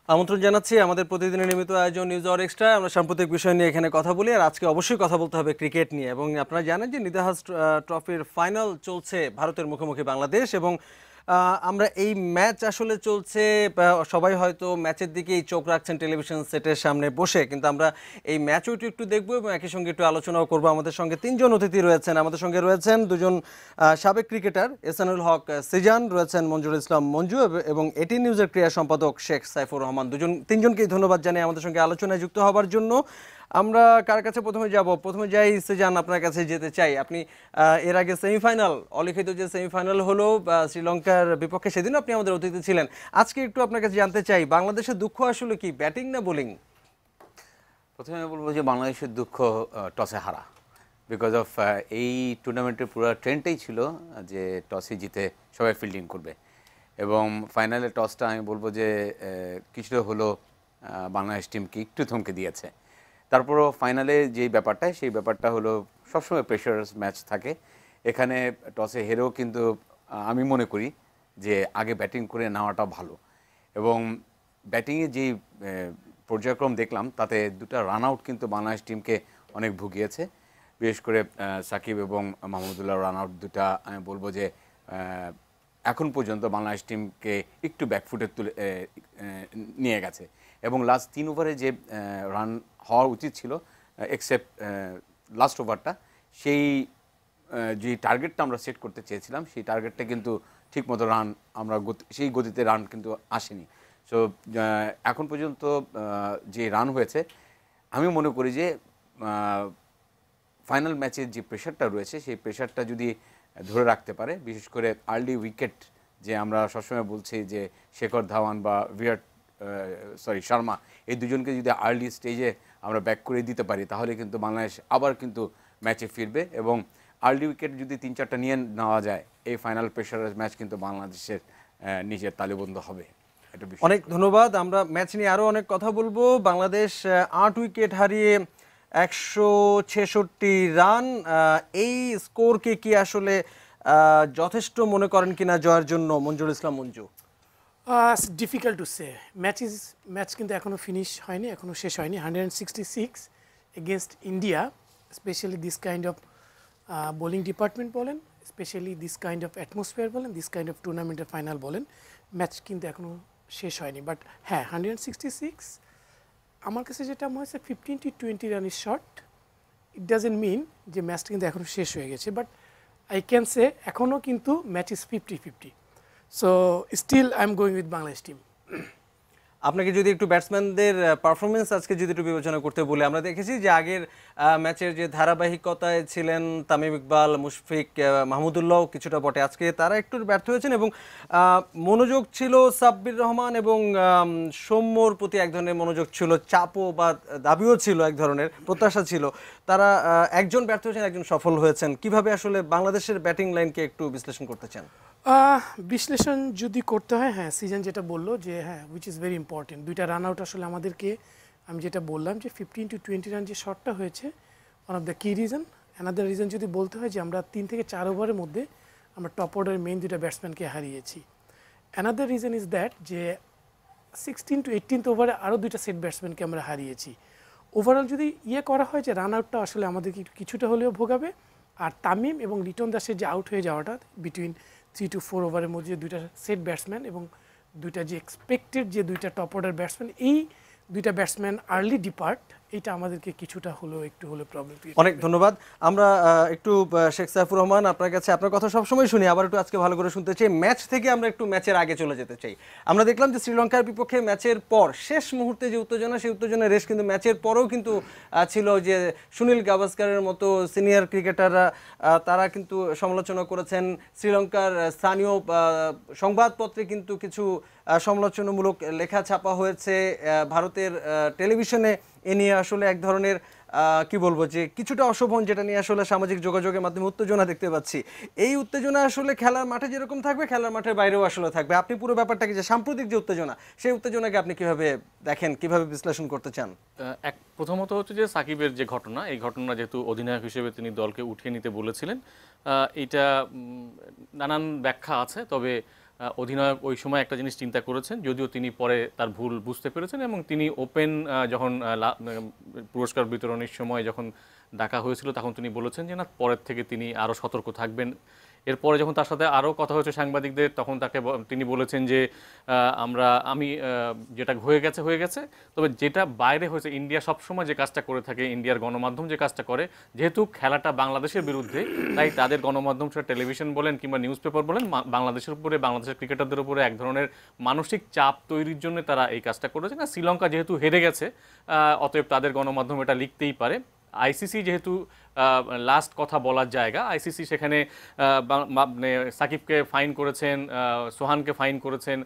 আমন্ত্রণ জানাচ্ছি আমাদের প্রতিদিনের নিয়মিত আয়োজন নিউজ আওয়ার এক্সট্রা। আমরা সাম্প্রতিক বিষয় নিয়ে এখানে কথা বলি, আর আজকে অবশ্যই কথা বলতে হবে ক্রিকেট নিয়ে। এবং আপনারা জানেন যে নিদাহাস ট্রফির ফাইনাল চলছে ভারতের মুখোমুখি বাংলাদেশ, এবং আমরা এই ম্যাচ আসলে চলছে, সবাই হয়তো ম্যাচের দিকেই চোখ রাখছেন টেলিভিশন সেটের সামনে বসে, কিন্তু আমরা এই ম্যাচও একটু দেখবো এবং একই সঙ্গে একটু আলোচনাও করবো। আমাদের সঙ্গে তিনজন অতিথি রয়েছেন। আমাদের সঙ্গে রয়েছেন দুজন সাবেক ক্রিকেটার, এহসানুল হক সিজান, রয়েছেন মঞ্জুরুল ইসলাম মঞ্জু এবং এটি নিউজের ক্রীড়া সম্পাদক শেখ সাইফুর রহমান। তিনজনকেই ধন্যবাদ জানাই আমাদের সঙ্গে আলোচনায় যুক্ত হওয়ার জন্য। আমরা কার কাছে প্রথমে যাব? প্রথমে যাই সিজান, আপনার কাছে যেতে চাই। আপনি এর আগে সেমিফাইনাল, অলিখিত যে সেমিফাইনাল হলো শ্রীলঙ্কার বিপক্ষে, সেদিন আপনি আমাদের অতিথি ছিলেন। আজকে একটু আপনার কাছে জানতে চাই, বাংলাদেশের দুঃখ আসলে কি, ব্যাটিং না বোলিং? প্রথমে আমি বলবো যে বাংলাদেশের দুঃখ টসে হারা, বিকজ অফ এই টুর্নামেন্টের পুরো ট্রেন্ডটাই ছিল যে টসে জিতে সবাই ফিল্ডিং করবে, এবং ফাইনালে টসটা আমি বলবো যে কিছুটা হলো বাংলাদেশ টিমকে একটু থমকে দিয়েছে। তারপরও ফাইনালে যেই ব্যাপারটা, সেই ব্যাপারটা হলো সবসময় প্রেশারাস ম্যাচ থাকে। এখানে টসে হেরেও কিন্তু আমি মনে করি যে আগে ব্যাটিং করে নেওয়াটা ভালো, এবং ব্যাটিংয়ে যেই পর্যায়ক্রম দেখলাম তাতে দুটা রান আউট কিন্তু বাংলাদেশ টিমকে অনেক ভুগিয়েছে। বিশেষ করে সাকিব এবং মাহমুদুল্লাহ রান আউট দুটা আমি বলবো যে এখন পর্যন্ত বাংলাদেশ টিমকে একটু ব্যাকফুটে তুলে নিয়ে গেছে, এবং লাস্ট 3 ওভারে যে রান হওয়া উচিত ছিল এক্সেপ্ট লাস্ট ওভারটা, সেই যে টার্গেটটা আমরা সেট করতে চেয়েছিলাম সেই টার্গেটটা কিন্তু ঠিকমতো রান আমরা সেই গতিতে রান কিন্তু আসেনি। সো এখন পর্যন্ত যে রান হয়েছে, আমি মনে করি যে ফাইনাল ম্যাচের যে প্রেশারটা রয়েছে সেই প্রেশারটা যদি ধরে রাখতে পারে, বিশেষ করে আর্লি উইকেট, যে আমরা সবসময় বলছি যে শেখর ধাওয়ান বা শর্মা, এই দুজনকে যদি আর্লি স্টেজে আমরা ব্যাক করে দিতে পারি, তাহলে কিন্তু বাংলাদেশ আবার কিন্তু ম্যাচে ফিরবে, এবং আর্লি উইকেট যদি 3-4টা নিয়ে নেওয়া যায়, এই ফাইনাল প্রেশারের ম্যাচ কিন্তু বাংলাদেশের নিজের তালিবন্ধ হবে। অনেক ধন্যবাদ। আমরা ম্যাচ নিয়ে আরও অনেক কথা বলবো। বাংলাদেশ 8 উইকেট হারিয়ে 166 রান, এই স্কোরকে কি আসলে যথেষ্ট মনে করেন কিনা জয়ের জন্য? Manjurul Islam Manju. Difficult to say. Match কিন্তু এখনও ফিনিশ হয়নি, এখনও শেষ হয়নি। 166 against India, specially this kind of bowling department বলেন, specially this kind of atmosphere বলেন, দিস কাইন্ড অফ টুর্নামেন্টের ফাইনাল বলেন, ম্যাচ কিন্তু এখনও শেষ হয়নি। বাট হ্যাঁ, 166 আমার কাছে যেটা মনে হচ্ছে 15 to 20 রানের শট। ইট ডাজেন্ট মিন যে ম্যাচটা কিন্তু এখনও শেষ হয়ে গেছে, বাট আই ক্যান সে এখনও কিন্তু match is 50-50। So still I am going with Bangladesh team. আপনাকে যদি একটু ব্যাটসম্যানদের পারফরমেন্স আজকে যদি একটু বিবেচনা করতে বলে, আমরা দেখেছি যে আগের ম্যাচের যে ধারাবাহিকতায় ছিলেন তামিম ইকবাল, মুশফিক, মাহমুদুল্লাহ কিছুটা বটে, আজকে তারা একটু ব্যর্থ হয়েছেন, এবং মনোযোগ ছিল সাব্বির রহমান এবং সৌম্যর প্রতি এক ধরনের মনোযোগ ছিল, চাপও বা দাবিও ছিল, এক ধরনের প্রত্যাশা ছিল। তারা একজন ব্যর্থ হয়েছেন, একজন সফল হয়েছেন। কিভাবে আসলে বাংলাদেশের ব্যাটিং লাইনকে একটু বিশ্লেষণ করতে চান? বিশ্লেষণ যদি করতে হয়, হ্যাঁ, সিজন যেটা বললো যে হ্যাঁ, উইচ ইজ ভেরি ইম্পর্টেন্ট, দুইটা রান আউট আসলে আমাদেরকে, আমি যেটা বললাম যে 15 to 20 রান যে শটটা হয়েছে, ওয়ান অফ দ্য কি রিজন। অ্যানাদার রিজন যদি বলতে হয় যে আমরা 3 থেকে 4 ওভারের মধ্যে আমরা টপ অর্ডারের মেইন দুইটা ব্যাটসম্যানকে হারিয়েছি। অ্যানাদার রিজন ইজ দ্যাট যে 16 to 18 ওভারে আরও দুইটা সেট ব্যাটসম্যানকে আমরা হারিয়েছি। ওভারঅল যদি করা হয় যে রান আউটটা আসলে আমাদেরকে কিছুটা হলেও ভোগাবে, আর তামিম এবং লিটন দাসের যে আউট হয়ে যাওয়াটা বিটুইন 3 to 4 ওভারের মধ্যে দুইটা সেট ব্যাটসম্যান এবং দুইটা যে এক্সপেক্টেড যে দুইটা টপ অর্ডার ব্যাটসম্যান, এই দুইটা ব্যাটসম্যান আর্লি ডিপার্ট, এটা আমাদেরকে কিছুটা হলেও একটু হলে প্রবলেম। অনেক ধন্যবাদ। আমরা একটু শেখ সাইফুর রহমান, আপনার কাছে আপনার কথা সবসময় শুনি, আবার একটু আজকে ভালো করে শুনতে চাই। ম্যাচ থেকে আমরা একটু ম্যাচের আগে চলে যেতে চাই। আমরা দেখলাম যে শ্রীলঙ্কার বিপক্ষে ম্যাচের পর শেষ মুহূর্তে যে উত্তেজনা, সেই উত্তেজনার রেশ কিন্তু ম্যাচের পরেও কিন্তু ছিল, যে সুনীল গাভাস্কারের মতো সিনিয়র ক্রিকেটাররা তারা কিন্তু সমালোচনা করেছেন। শ্রীলঙ্কার স্থানীয় সংবাদপত্রে কিন্তু কিছু সমালোচনামূলক লেখা ছাপা হয়েছে। ভারতের টেলিভিশনে এ নিয়ে আসলে এক ধরনের কি বলবো, যে কিছুটা অশোভন, যেটা নিয়ে আসলে সামাজিক যোগাযোগের মাধ্যমে উত্তেজনা দেখতে পাচ্ছি। এই উত্তেজনা আসলে খেলার মাঠে যেরকম থাকবে, খেলার মাঠের বাইরেও আসলে থাকবে। আপনি পুরো ব্যাপারটাকে, যে সাম্প্রতিক যে উত্তেজনা, সেই উত্তেজনাকে আপনি কিভাবে দেখেন, কিভাবে বিশ্লেষণ করতে চান? প্রথমত হচ্ছে যে সাকিবের যে ঘটনা, এই ঘটনা যেহেতু অধিনায়ক হিসেবে তিনি দলকে উঠিয়ে নিতে বলেছিলেন, এটা নানান ব্যাখ্যা আছে। তবে অধিনায়ক ওই সময় একটা জিনিস চিন্তা করেছেন, যদিও তিনি পরে তার ভুল বুঝতে পেরেছেন এবং তিনি ওপেন যখন পুরস্কার বিতরণের সময় যখন ডাকা হয়েছিল তখন তিনি বলেছেন যে না, পরের থেকে তিনি আরও সতর্ক থাকবেন। এরপরে যখন তার সাথে আরও কথা হয়েছে সাংবাদিকদের, তখন তিনি বলেছেন যে আমি যেটা হয়ে গেছে, তবে যেটা বাইরে হয়েছে, ইন্ডিয়া সবসময় যে কাজটা করে থাকে, ইন্ডিয়ার গণমাধ্যম যে কাজটা করে, যেহেতু খেলাটা বাংলাদেশের বিরুদ্ধে, তাই তাদের গণমাধ্যম, সেটা টেলিভিশন বলেন কিংবা নিউজ পেপার বলেন, বাংলাদেশের উপরে, বাংলাদেশের ক্রিকেটারদের উপরে এক ধরনের মানসিক চাপ তৈরির জন্য তারা এই কাজটা করেছে। না, শ্রীলঙ্কা যেহেতু হেরে গেছে, অতএব তাদের গণমাধ্যম এটা লিখতেই পারে। আইসিসি যেহেতু লাস্ট কথা বলার জায়গা, আইসিসি সেখানে মানে সাকিবকে ফাইন করেছেন, সোহানকে ফাইন করেছেন,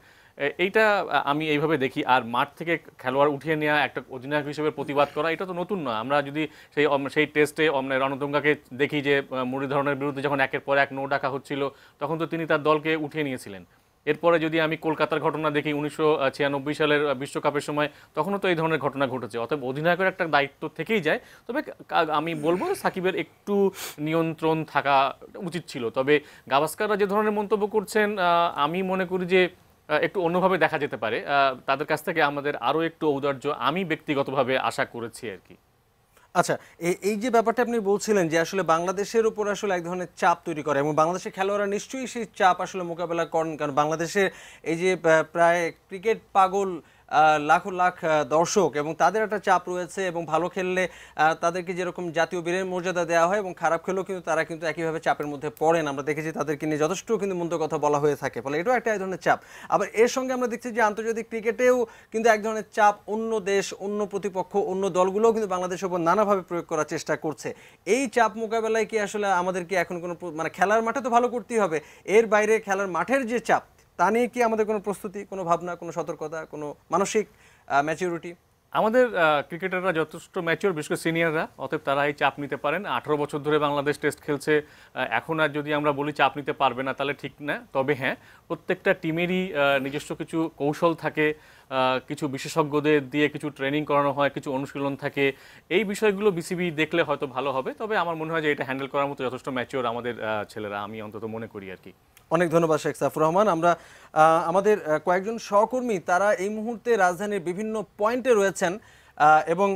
এইটা আমি এইভাবে দেখি। আর মাঠ থেকে খেলোয়াড় উঠিয়ে নেওয়া, একটা অধিনায়ক হিসেবে প্রতিবাদ করা, এটা তো নতুন নয়। আমরা যদি সেই টেস্টে রণতুঙ্গাকে দেখি যে মুরলীধরনের বিরুদ্ধে যখন একের পর এক নো ডাকা হচ্ছিল, তখন তো তিনি তার দলকে উঠিয়ে নিয়েছিলেন। এরপরে যদি আমি কলকাতার ঘটনা দেখি 1996 সালের বিশ্বকাপের সময়, তখনও তো এই ধরনের ঘটনা ঘটেছে। অতএব অধিনায়কের একটা দায়িত্ব থেকেই যায়। তবে আমি বলবো সাকিবের একটু নিয়ন্ত্রণ থাকা উচিত ছিল। তবে গাভাস্কাররা যে ধরনের মন্তব্য করছেন, আমি মনে করি যে একটু অন্যভাবে দেখা যেতে পারে। তাদের কাছ থেকে আমাদের আরও একটু ঔদার্য আমি ব্যক্তিগতভাবে আশা করেছি আর কি। আচ্ছা, এই যে ব্যাপারটা আপনি বলছিলেন যে আসলে বাংলাদেশের উপর আসলে এক ধরনের চাপ তৈরি করে, এবং বাংলাদেশের খেলোয়াড়রা নিশ্চয়ই সেই চাপ আসলে মোকাবেলা করেন, কারণ বাংলাদেশের এই যে প্রায় ক্রিকেট পাগল লাখ লাখ দর্শক, এবং তাদের একটা চাপ রয়েছে, এবং ভালো খেললে তাদেরকে যেরকম জাতীয় বীরের মর্যাদা দেওয়া হয়, এবং খারাপ খেলেও কিন্তু তারা কিন্তু একইভাবে চাপের মধ্যে পড়েন। আমরা দেখেছি তাদেরকে নিয়ে যথেষ্ট কিন্তু মন্দ কথা বলা হয়ে থাকে, ফলে এটাও একটা এক ধরনের চাপ। আবার এর সঙ্গে আমরা দেখছি যে আন্তর্জাতিক ক্রিকেটেও কিন্তু এক ধরনের চাপ অন্য দেশ, অন্য প্রতিপক্ষ, অন্য দলগুলোও কিন্তু বাংলাদেশের উপর নানাভাবে প্রয়োগ করার চেষ্টা করছে। এই চাপ মোকাবেলায় কি আসলে আমাদেরকে এখন কোনো, মানে খেলার মাঠে তো ভালো করতেই হবে, এর বাইরে খেলার মাঠের যে চাপ, তা নিয়ে কি আমাদের কোনো প্রস্তুতি, কোনো ভাবনা, কোনো সতর্কতা, কোনো মানসিক ম্যাচিউরিটি? আমাদের ক্রিকেটাররা যথেষ্ট ম্যাচিওর, বিশেষ করে সিনিয়ররা, অতএব তারা এই চাপ নিতে পারেন। 18 বছর ধরে বাংলাদেশ টেস্ট খেলছে, এখন আর যদি আমরা বলি চাপ নিতে পারবে না, তাহলে ঠিক না। তবে হ্যাঁ, প্রত্যেকটা টিমেরই নিজস্ব কিছু কৌশল থাকে, কিছু বিশেষজ্ঞদের দিয়ে কিছু ট্রেনিং করানো হয়, কিছু অনুশীলন থাকে। এই বিষয়গুলো বিসিবি দেখলে হয়তো ভালো হবে। তবে আমার মনে হয় যে এটা হ্যান্ডেল করার মতো যথেষ্ট ম্যাচিওর আমাদের ছেলেরা, আমি অন্তত মনে করি আর কি। অনেক ধন্যবাদ শেখ সাইফুর রহমান। আমরা আমাদের কয়েকজন সহকর্মী তারা এই মুহূর্তে রাজধানীর বিভিন্ন পয়েন্টে রয়েছেন, এবং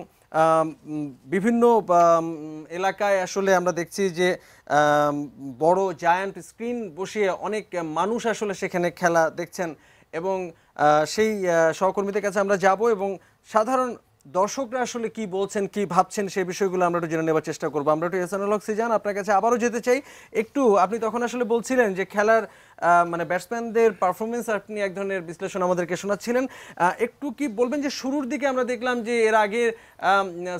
বিভিন্ন এলাকায় আসলে আমরা দেখছি যে বড় জায়ান্ট স্ক্রিন বসিয়ে অনেক মানুষ আসলে সেখানে খেলা দেখছেন, এবং সেই সহকর্মীদের কাছে আমরা যাব এবং সাধারণ দর্শকরা আসলে কি বলছেন, কি ভাবছেন, সেই বিষয়গুলো আমরা একটু জেনে নেওয়ার চেষ্টা করবো। আমরা একটু এহসানুল হক সিজান, আপনার কাছে আবারও যেতে চাই। একটু আপনি তখন আসলে বলছিলেন যে খেলার মানে ব্যাটসম্যানদের পারফরমেন্স আপনি এক ধরনের বিশ্লেষণ আমাদেরকে শোনাচ্ছিলেন। একটু কি বলবেন যে শুরুর দিকে আমরা দেখলাম যে এর আগে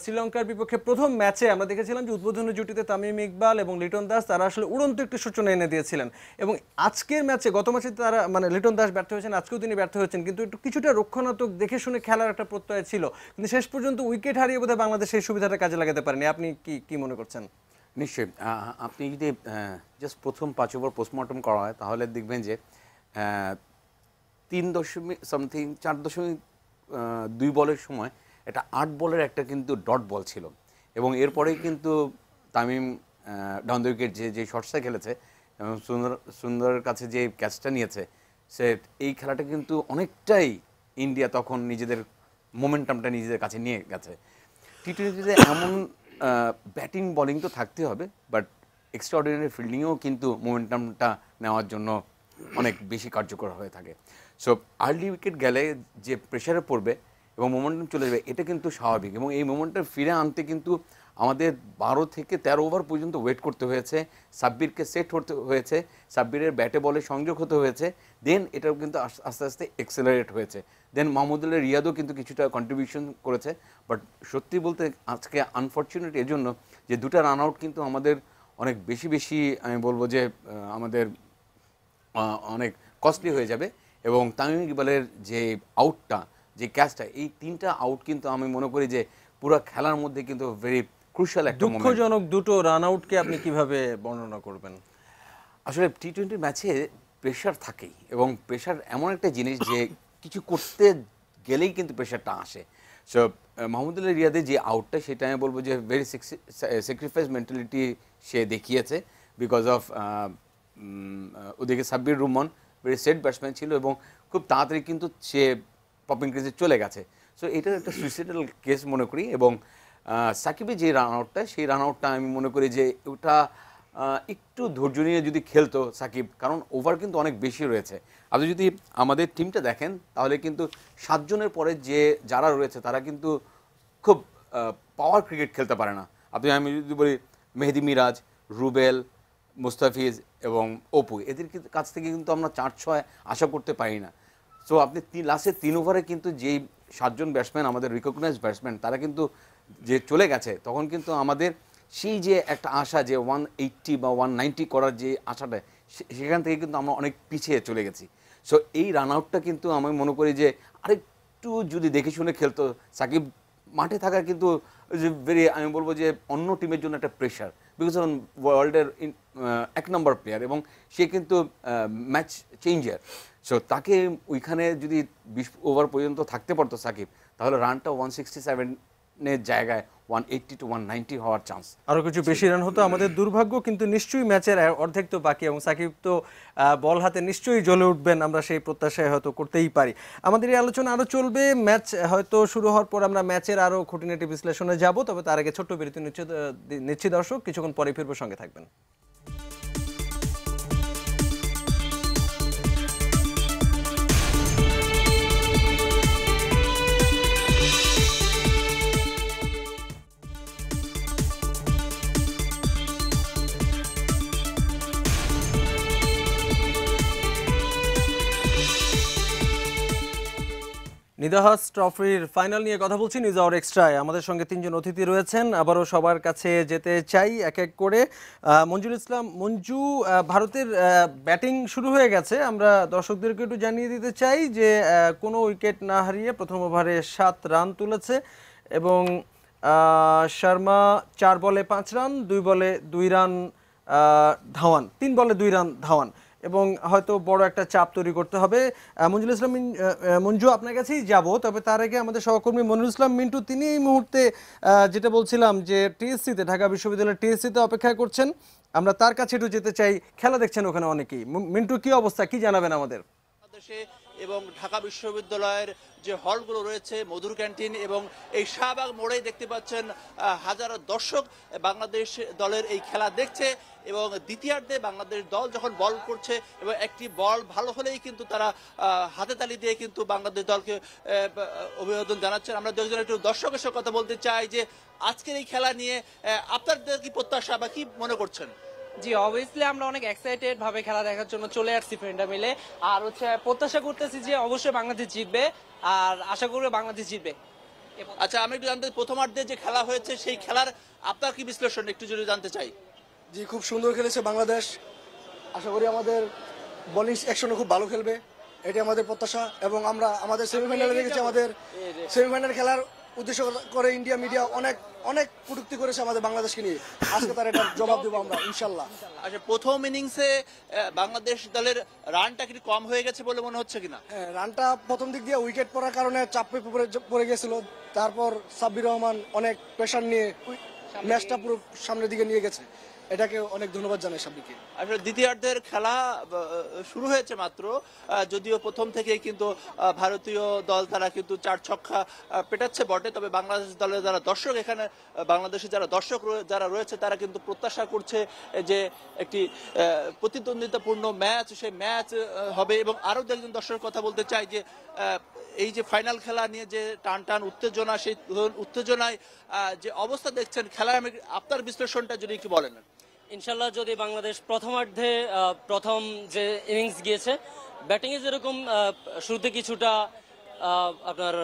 শ্রীলঙ্কার বিপক্ষে প্রথম ম্যাচে আমরা দেখেছিলাম যে উদ্বোধনী জুটিতে তামিম ইকবাল এবং লিটন দাস তারা আসলে উড়ন্ত একটি সূচনা এনে দিয়েছিলেন, এবং আজকের ম্যাচে, গত ম্যাচে তারা, মানে লিটন দাস ব্যর্থ হয়েছেন, আজকেও তিনি ব্যর্থ হয়েছেন, কিন্তু একটু কিছুটা রক্ষণাত্মক দেখে শুনে খেলার একটা প্রত্যয় ছিল, কিন্তু শেষ পর্যন্ত উইকেট হারিয়ে বোধহয় বাংলাদেশ সেই সুবিধাটা কাজে লাগাতে পারেনি। আপনি কি মনে করছেন? নিশ্চয়ই, আপনি যদি জাস্ট প্রথম 5 ওভার পোস্টমর্টম করা হয়, তাহলে দেখবেন যে 4.2 বলের সময় একটা 8 বলের একটা কিন্তু ডট বল ছিল, এবং এরপরেই কিন্তু তামিম ডাউন দ্য উইকেট যে শটসটা খেলেছে এবং সুন্দরের কাছে যে ক্যাচটা নিয়েছে, এই খেলাটা কিন্তু অনেকটাই ইন্ডিয়া তখন নিজেদের মোমেন্টামটা নিজেদের কাছে নিয়ে গেছে। টি-টোয়েন্টিতে এমন ব্যাটিং বোলিং তো থাকতে হবে, বাট এক্সট্রাঅর্ডিনারি ফিল্ডিংয়েও কিন্তু মোমেন্টামটা নেওয়ার জন্য অনেক বেশি কার্যকর হয়ে থাকে। সো আর্লি উইকেট গেলে যে প্রেশারে পড়বে এবং মোমেন্টাম চলে যাবে, এটা কিন্তু স্বাভাবিক, এবং এই মোমেন্টাম ফিরে আনতে কিন্তু আমাদের 12 থেকে 13 ওভার পর্যন্ত ওয়েট করতে হয়েছে, সাব্বিরকে সেট করতে হয়েছে, সাব্বিরের ব্যাটে বলে সংযোগ হতে হয়েছে, দেন এটাও কিন্তু আস্তে আস্তে এক্সেলারেট হয়েছে, দেন মাহমুদুল্লাহ রিয়াদও কিন্তু কিছুটা কন্ট্রিবিউশন করেছে। বাট সত্যি বলতে আজকে আনফর্চুনেট এর জন্য যে 2টা রান আউট কিন্তু আমাদের অনেক বেশি আমি বলবো যে আমাদের অনেক কস্টলি হয়ে যাবে, এবং তামিম ইকবালের যে আউটটা, যে ক্যাচটা, এই 3টা আউট কিন্তু আমি মনে করি যে পুরো খেলার মধ্যে কিন্তু ভেরি ক্রুশাল একটা মোমেন্ট। দুঃখজনক দুটো রান আউটকে আপনি কিভাবে বর্ণনা করবেন? আসলে টি-20 ম্যাচে প্রেশার থাকেই, এবং প্রেশার এমন একটা জিনিস যে কিছু করতে গেলেই কিন্তু প্রেশারটা আসে। সো মাহমুদুল্লাহ রিয়াদের যে আউটটা, সেটা আমি বলবো যে ভেরি স্যাক্রিফাইস মেন্টালিটি সে দেখিয়েছে, বিকজ অফ ওদিকে Sabbir Rahman very set batsman ছিল এবং খুব তাড়াতাড়ি কিন্তু সে পপিং ক্রিজে চলে গেছে। সো এটার একটা সুইসাইডাল কেস মনে করি। এবং সাকিবের যে রান আউটটা, সেই রান আউটটা আমি মনে করি যে ওটা একটু ধৈর্য নিয়ে যদি খেলতো সাকিব, কারণ ওভার কিন্তু অনেক বেশি রয়েছে। আপনি যদি আমাদের টিমটা দেখেন তাহলে কিন্তু 7 জনের পরে যারা রয়েছে তারা কিন্তু খুব পাওয়ার ক্রিকেট খেলতে পারে না। আমি যদি বলি মেহেদি মিরাজ, রুবেল, মুস্তাফিজ এবং অপু, এদের কাছ থেকে কিন্তু আমরা 4-6 আশা করতে পারি না। সো আপনি লাস্টে 3 ওভারে কিন্তু যেই 7 জন ব্যাটসম্যান আমাদের রিকগনাইজড ব্যাটসম্যান তারা কিন্তু যে চলে গেছে, তখন কিন্তু আমাদের সেই যে একটা আশা যে 180 বা 190 করার যে আশাটা, সেখান থেকে কিন্তু আমরা অনেক পিছিয়ে চলে গেছি। সো এই রান আউটটা কিন্তু আমি মনে করি যে আরেকটু যদি দেখে শুনে খেলতো সাকিব, মাঠে থাকা কিন্তু আমি বলবো যে অন্য টিমের জন্য একটা প্রেশার, বিকজ ওয়ার্ল্ডের 1 নম্বর প্লেয়ার এবং সে কিন্তু ম্যাচ চেঞ্জার। সো তাকে ওইখানে যদি 20 ওভার পর্যন্ত থাকতে পারতো সাকিব, তাহলে রানটা 167-এর জায়গায় 180 to 190 হওয়ার চান্স, আরো কিছু বেশি রান হতো। আমাদের দুর্ভাগ্য, কিন্তু নিশ্চয়ই ম্যাচের অর্ধেক তো বাকি এবং সাকিব তো বল হাতে নিশ্চয়ই জ্বলে উঠবেন, আমরা সেই প্রত্যাশায় হয়তো করতেই পারি। আমাদের এই আলোচনা আরো চলবে, ম্যাচ হয়তো শুরু হওয়ার পর আমরা ম্যাচের আরো খুঁটিনাটি বিশ্লেষণে যাব, তবে তার আগে ছোট্ট বিরতি নিচ্ছি দর্শক, কিছুক্ষণ পরে ফিরবো, সঙ্গে থাকবেন। নিদাহাস ট্রফির ফাইনাল নিয়ে কথা বলছি নিউজ আওয়ার এক্সট্রায়। আমাদের সঙ্গে 3 জন অতিথি রয়েছেন, আবারও সবার কাছে যেতে চাই এক এক করে। মঞ্জুল ইসলাম মঞ্জু, ভারতের ব্যাটিং শুরু হয়ে গেছে, আমরা দর্শকদেরকে একটু জানিয়ে দিতে চাই যে কোনো উইকেট না হারিয়ে প্রথম ওভারে 7 রান তুলেছে এবং শর্মা 4 বলে 5 রান, 2 বলে 2 রান ধাওয়ান, 3 বলে 2 রান ধাওয়ান, এবং হয়তো বড় একটা চাপ তৈরি করতে হবে। মঞ্জুল ইসলাম মঞ্জু, আপনার কাছেই যাব, তবে তার আগে আমাদের সহকর্মী মনিরুল ইসলাম মিন্টু, তিনি এই মুহূর্তে যেটা বলছিলাম যে টিএসসিতে, ঢাকা বিশ্ববিদ্যালয়ের টিএসসিতে অপেক্ষা করছেন, আমরা তার কাছে একটু যেতে চাই। খেলা দেখছেন ওখানে অনেকেই। মিন্টু, কি অবস্থা, কি জানাবেন আমাদের? এবং ঢাকা বিশ্ববিদ্যালয়ের যে হলগুলো রয়েছে, মধুর ক্যান্টিন এবং এই শাহবাগ মোড়ে দেখতে পাচ্ছেন হাজারো দর্শক বাংলাদেশ দলের এই খেলা দেখছে। এবং দ্বিতীয়ার্ধে বাংলাদেশ দল যখন বল করছে এবং একটি বল ভালো হলেই কিন্তু তারা হাতে তালি দিয়ে কিন্তু বাংলাদেশ দলকে অভিবাদন জানাচ্ছেন। আমরা দুজন একটু দর্শকের সাথে কথা বলতে চাই যে আজকের এই খেলা নিয়ে আপনাদের কি প্রত্যাশা বা কি মনে করছেন? জি, অবভিয়াসলি আমরা অনেক এক্সাইটেড ভাবে খেলা দেখার জন্য চলে আসছি ফ্রেন্ডরা মিলে, আর প্রত্যাশা করতেছি যে অবশ্যই বাংলাদেশ জিতবে, আর আশা করি বাংলাদেশ জিতবে। আচ্ছা, আমি একটু জানতে, প্রথমার্ধে যে খেলা হয়েছে সেই খেলার আপনার কি বিশ্লেষণ একটু যদি জানতে চাই। জি, খুব সুন্দর খেলেছে বাংলাদেশ, আশা করি আমাদের বোলিং অ্যাকশনও খুব ভালো খেলবে, এটি আমাদের প্রত্যাশা। এবং আমরা আমাদের সেমিফাইনালে দেখেছি, আমাদের সেমিফাইনাল খেলার উদ্দেশ্য করে ইন্ডিয়া মিডিয়া অনেক অনেক কটূক্তি করেছে আমাদের বাংলাদেশকে নিয়ে, আজকে তার এটা জবাব দেবো আমরা ইনশাল্লাহ। আচ্ছা, প্রথম ইনিংসে বাংলাদেশ দলের রানটা কি কম হয়ে গেছে বলে মনে হচ্ছে কিনা? হ্যাঁ, রানটা প্রথম দিক দিয়ে উইকেট পড়ার কারণে চাপে পড়ে গেছিল, তারপর সাব্বির রহমান অনেক প্রেশার নিয়ে ম্যাচটা পুরো সামনের দিকে নিয়ে গেছে, এটাকে অনেক ধন্যবাদ জানাই সাব্বিরকে। আসলে দ্বিতীয়ার্ধের খেলা শুরু হয়েছে মাত্র, যদিও প্রথম থেকেই কিন্তু ভারতীয় দল তারা কিন্তু 4 ছক্কা পেটাচ্ছে বটে, তবে বাংলাদেশ দলের যারা দর্শক, এখানে বাংলাদেশের যারা দর্শক যারা রয়েছে তারা কিন্তু প্রত্যাশা করছে যে একটি প্রতিদ্বন্দ্বিতাপূর্ণ ম্যাচ, সেই ম্যাচ হবে। এবং আরও একজন দর্শকের কথা বলতে চাই যে এই যে ফাইনাল খেলা নিয়ে যে টান উত্তেজনা, সেই উত্তেজনায় যে অবস্থা দেখছেন খেলায়, আপনার বিশ্লেষণটা যদি একটু বলেন। ইনশাল্লাহ যদি বাংলাদেশ প্রথমার্ধে প্রথম যে ইনিংস গিয়েছে, ব্যাটিংয়ে যেরকম শুরুতে কিছুটা আপনার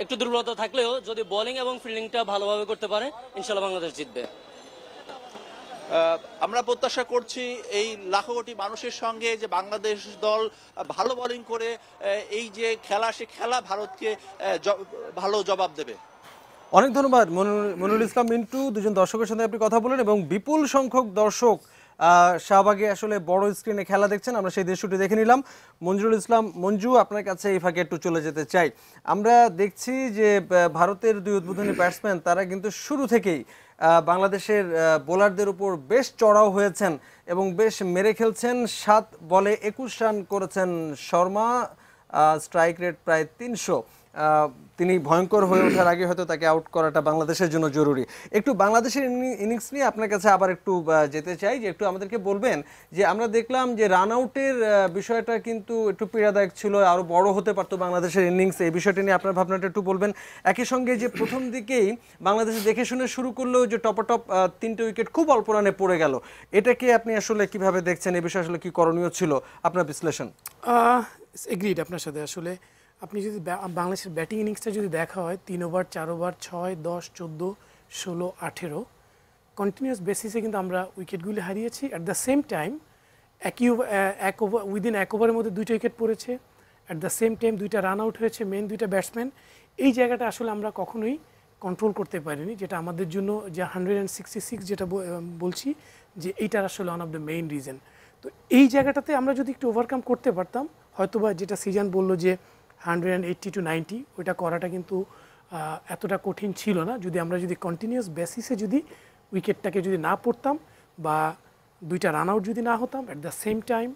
একটু দুর্বলতা থাকলেও যদি বোলিং এবং ফিল্ডিংটা ভালোভাবে করতে পারে, ইনশাল্লাহ বাংলাদেশ জিতবে। আমরা প্রত্যাশা করছি এই লাখো কোটি মানুষের সঙ্গে যে বাংলাদেশ দল ভালো বোলিং করে এই যে খেলা, সে খেলা ভারতকে ভালো জবাব দেবে। অনেক ধন্যবাদ মনিরুল ইসলাম মিন্টু, দুজন দর্শকের সাথে আপনি কথা বলেন এবং বিপুল সংখ্যক দর্শক শাহবাগে আসলে বড় স্ক্রিনে খেলা দেখছেন, আমরা সেই দৃশ্যটি দেখে নিলাম। মঞ্জুরুল ইসলাম মঞ্জু, আপনার কাছে এই ফাঁকে একটু চলে যেতে চাই। আমরা দেখছি যে ভারতের দুই উদ্বোধনী ব্যাটসম্যান তারা কিন্তু শুরু থেকেই বাংলাদেশের বোলারদের উপর বেশ চড়াও হয়েছেন এবং বেশ মেরে খেলছেন। 7 বলে 21 রান করেছেন শর্মা, স্ট্রাইক রেট প্রায় 300। তিনি ভয়ঙ্কর হয়ে ওঠার আগে হয়তো তাকে আউট করাটা বাংলাদেশের জন্য জরুরি। একটু বাংলাদেশের ইনিংস নিয়ে আপনার কাছে আবার একটু যেতে চাই, যে একটু আমাদেরকে বলবেন যে আমরা দেখলাম যে রান আউটের বিষয়টা কিন্তু একটু পীড়াদায়ক ছিল, আরও বড় হতে পারতো বাংলাদেশের ইনিংস। এই বিষয়টি নিয়ে আপনার ভাবনাটা একটু বলবেন। একই সঙ্গে যে প্রথম দিকেই বাংলাদেশে দেখে শুনে শুরু করলেও যে টপ 3টে উইকেট খুব অল্প রানে পড়ে গেল, এটাকে আপনি আসলে কিভাবে দেখছেন? এই বিষয়ে আসলে কি করণীয় ছিল আপনার বিশ্লেষণ? এগ্রিড আপনার সাথে। আসলে আপনি যদি বাংলাদেশের ব্যাটিং ইনিংসটা যদি দেখা হয় 3 ওভার 4 ওভার 6, 10, 14, 16, 18 কন্টিনিউয়াস বেসিসে কিন্তু আমরা উইকেটগুলি হারিয়েছি। অ্যাট দ্য সেম টাইম এক ওভার উইদিন 1 ওভারের মধ্যে 2টা উইকেট পড়েছে। অ্যাট দ্য সেম টাইম 2টা রান আউট হয়েছে মেন 2টা ব্যাটসম্যান। এই জায়গাটা আসলে আমরা কখনোই কন্ট্রোল করতে পারিনি, যেটা আমাদের জন্য যে 166 যেটা বলছি যে এইটার আসলে one of the main reason. তো এই জায়গাটাতে আমরা যদি একটু ওভারকাম করতে পারতাম, হয়তোবা যেটা সিজন বললো যে 180 to 90, ওইটা করাটা কিন্তু এতটা কঠিন ছিল না, যদি আমরা কন্টিনিউয়াস বেসিসে যদি উইকেটটাকে যদি না পড়তাম বা 2টা রান আউট যদি না হতাম, অ্যাট দ্য সেম টাইম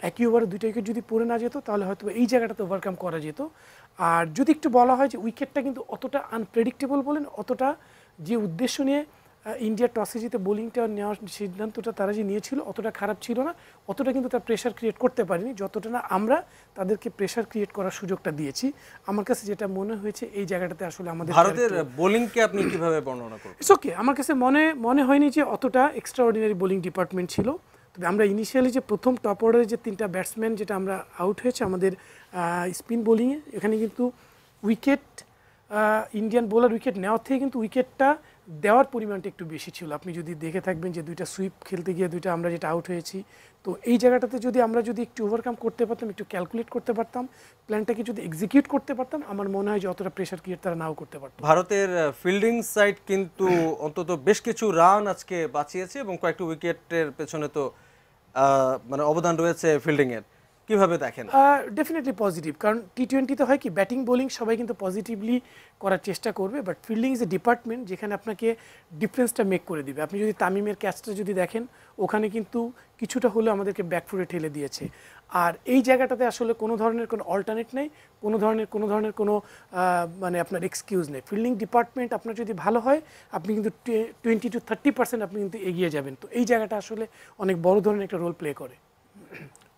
একই ওভারে 2টা উইকেট যদি পড়ে না যেত, তাহলে হয়তো এই জায়গাটাতে ওভারকাম করা যেত। আর যদি একটু বলা হয় যে উইকেটটা কিন্তু অতটা আনপ্রেডিক্টেবল বলেন, অতটা যে উদ্দেশ্য নিয়ে ইন্ডিয়া টসে জিতে বোলিংটা নেওয়ার সিদ্ধান্তটা তারা যে নিয়েছিল অতটা খারাপ ছিল না, অতটা কিন্তু তার প্রেশার ক্রিয়েট করতে পারিনি যতটা না আমরা তাদেরকে প্রেশার ক্রিয়েট করার সুযোগটা দিয়েছি। আমার কাছে যেটা মনে হয়েছে এই জায়গাটাতে আসলে আমাদের ভারতের বোলিংকে আপনি কিভাবে বর্ণনা করবেন? ইটস ওকে, আমার কাছে মনে হয়নি যে অতটা এক্সট্রাঅর্ডিনারি বোলিং ডিপার্টমেন্ট ছিল। তবে আমরা ইনিশিয়ালি যে প্রথম টপ অর্ডারে যে 3টা ব্যাটসম্যান যেটা আমরা আউট হয়েছে আমাদের স্পিন বোলিংয়ে, এখানে কিন্তু উইকেট ইন্ডিয়ান বোলার উইকেট নেওয়ার থেকে কিন্তু উইকেটটা দেওয়ার পরিমাণটা একটু বেশি ছিল। আপনি যদি দেখে থাকবেন যে 2টা সুইপ খেলতে গিয়ে 2টা আমরা যেটা আউট হয়েছি, তো এই জায়গাটাতে যদি আমরা একটু ওভারকাম করতে পারতাম, একটু ক্যালকুলেট করতে পারতাম, প্ল্যানটাকে যদি এক্সিকিউট করতে পারতাম, আমার মনে হয় যে অতটা প্রেশার ক্রিয়েট তারা নাও করতে পারত। ভারতের ফিল্ডিং সাইড কিন্তু অন্তত বেশ কিছু রান আজকে বাঁচিয়েছে এবং কয়েকটি উইকেটের পেছনে তো মানে অবদান রয়েছে ফিল্ডিংয়ের। কিভাবে দেখেন? ডেফিনেটলি পজিটিভ, কারণ টি20তে হয় কি ব্যাটিং বোলিং সবাই কিন্তু পজিটিভলি করার চেষ্টা করবে, but fielding is a department যেখানে আপনাকে ডিফারেন্সটা মেক করে দিবে। আপনি যদি তামিমের ক্যাচটা যদি দেখেন, ওখানে কিন্তু কিছুটা হলেও আমাদেরকে ব্যাকফুটে ঠেলে দিয়েছে। আর এই জায়গাটাতে আসলে কোনো ধরনের কোনো অল্টারনেট নেই, কোনো ধরনের কোনো মানে আপনার এক্সকিউজ নেই। ফিল্ডিং ডিপার্টমেন্ট আপনার যদি ভালো হয়, আপনি কিন্তু 20 to 30% আপনি কিন্তু এগিয়ে যাবেন। তো এই জায়গাটা আসলে অনেক বড় ধরনের একটা রোল প্লে করে।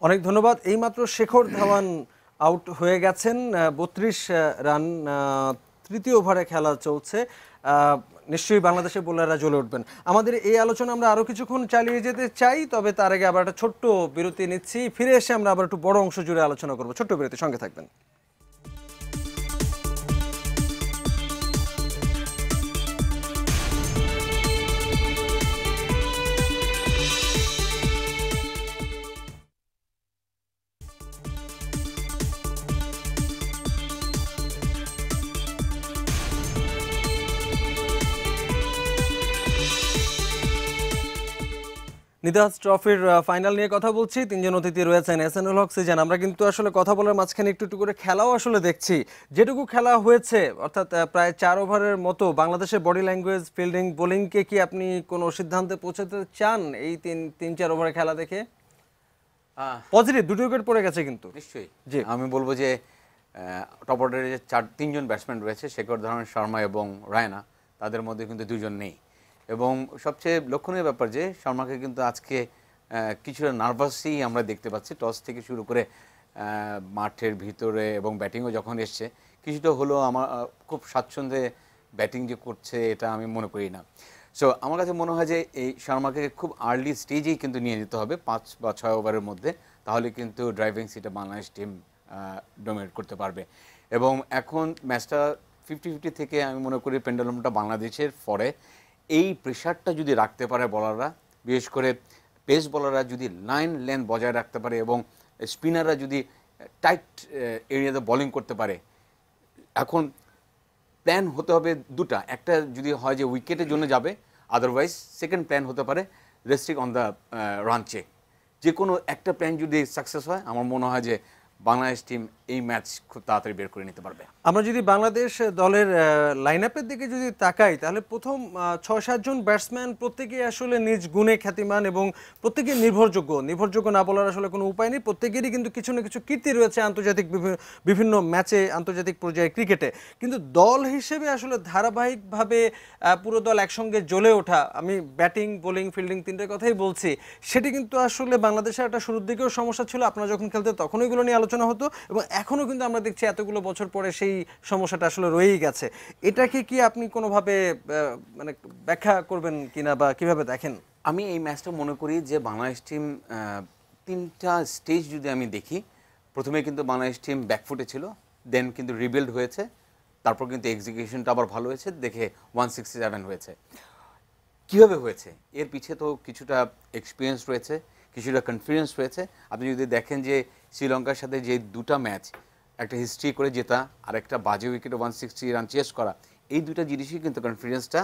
অনেক ধন্যবাদ। এইমাত্র শেখর ধাওয়ান আউট হয়ে গেছেন, 32 রান, 3য় ওভারে খেলা চলছে। নিশ্চয়ই বাংলাদেশের বোলাররা জ্বলে উঠবেন। আমাদের এই আলোচনা আমরা আরও কিছুক্ষণ চালিয়ে যেতে চাই, তবে তার আগে আবার একটা ছোট্ট বিরতি নিচ্ছি। ফিরে এসে আমরা আবার একটু বড় অংশ জুড়ে আলোচনা করব। ছোট্ট বিরতি, সঙ্গে থাকবেন। নিদাহাস ট্রফির ফাইনাল নিয়ে কথা বলছি। 3জন অতিথি রয়েছেন। এহসানুল হক, সিজান। আমরা কিন্তু আসলে কথা বলার মাঝখানে একটু একটু করে খেলাও আসলে দেখছি। যেটুকু খেলা হয়েছে, অর্থাৎ প্রায় 4 ওভারের মতো, বাংলাদেশের বডি ল্যাঙ্গুয়েজ, ফিল্ডিং, বোলিংকে কি আপনি কোনো সিদ্ধান্তে পৌঁছাতে চান এই 3-4 ওভারের খেলা দেখে? পজিটিভ 2টি উইকেট পড়ে গেছে কিন্তু। নিশ্চয়ই জি, আমি বলবো যে টপ অর্ডারে যে 3জন ব্যাটসম্যান রয়েছে, শেখর ধাওয়ান, শর্মা এবং রায়না, তাদের মধ্যে কিন্তু 2জন নেই। এবং সবচেয়ে লক্ষণীয় ব্যাপার যে শর্মাকে কিন্তু আজকে কিছুটা নার্ভাসই আমরা দেখতে পাচ্ছি। টস থেকে শুরু করে মাঠের ভিতরে এবং ব্যাটিংও যখন এসছে, কিছুটা হলেও আমার খুব স্বাচ্ছন্দ্যে ব্যাটিং যে করছে এটা আমি মনে করি না। সো আমার কাছে মনে হয় যে এই শর্মাকে খুব আর্লি স্টেজেই কিন্তু নিয়ে যেতে হবে, 5 বা 6 ওভারের মধ্যে, তাহলে কিন্তু ড্রাইভিং সিটে বাংলাদেশ টিম ডমিনেট করতে পারবে। এবং এখন ম্যাচটা 50-50 থেকে আমি মনে করি পেন্ডুলামটা বাংলাদেশের পরে এই প্রেশারটা যদি রাখতে পারে বলাররা, বিশেষ করে পেস বলাররা যদি লাইন লেন্থ বজায় রাখতে পারে এবং স্পিনাররা যদি টাইট এরিয়াতে বোলিং করতে পারে, এখন প্ল্যান হতে হবে দুটা। একটা যদি হয় যে উইকেটের জন্য যাবে, আদারওয়াইজ সেকেন্ড প্ল্যান হতে পারে restrict on the run check. যে কোনো একটা প্ল্যান যদি সাকসেস হয় আমার মনে হয় যে বাংলাদেশ টিম এই ম্যাচ খুব তাড়াতাড়ি বের করে নিতে পারবে। আমরা যদি বাংলাদেশ দলের লাইন আপের দিকে যদি তাকাই তাহলে প্রথম ৬-৭ জন ব্যাটসম্যান প্রত্যেকেই আসলে নিজ গুণে খ্যাতিমান এবং প্রত্যেকেই নির্ভরযোগ্য না বলার আসলে কোনো উপায় নেই। প্রত্যেকেরই কিন্তু কিছু না কিছু কীর্তি রয়েছে আন্তর্জাতিক বিভিন্ন ম্যাচে, আন্তর্জাতিক পর্যায়ে ক্রিকেটে। কিন্তু দল হিসেবে আসলে ধারাবাহিকভাবে পুরো দল একসঙ্গে জ্বলে ওঠা, আমি ব্যাটিং বোলিং ফিল্ডিং তিনটের কথাই বলছি, সেটি কিন্তু আসলে বাংলাদেশের একটা শুরুর দিকেও সমস্যা ছিল। আপনারা যখন খেলতেন তখন এগুলো নিয়ে আলোচনা হতো এবং এখনও কিন্তু আমরা দেখছি এতগুলো বছর পরে সেই সমস্যাটা আসলে রয়েই গেছে। এটাকে কি আপনি কোনোভাবে মানে ব্যাখ্যা করবেন কিনা বা কিভাবে দেখেন? আমি এই ম্যাচটা মনে করি যে বাংলাদেশ টিম তিনটা স্টেজ যদি আমি দেখি, প্রথমে কিন্তু বাংলাদেশ টিম ব্যাকফুটে ছিল, দেন কিন্তু রিবিল্ড হয়েছে, তারপর কিন্তু এক্সিকিউশনটা আবার ভালো হয়েছে, দেখে 167 হয়েছে। কীভাবে হয়েছে এর পিছে তো কিছুটা এক্সপিরিয়েন্স রয়েছে, কিছুটা কনফিডেন্স রয়েছে। আপনি যদি দেখেন যে শ্রীলঙ্কার সাথে যে দুটা ম্যাচ, একটা হিস্ট্রি করে জেতা আর একটা বাজে উইকেটে 160 রান চেস করা, এই দুটা জিনিসই কিন্তু কনফিডেন্সটা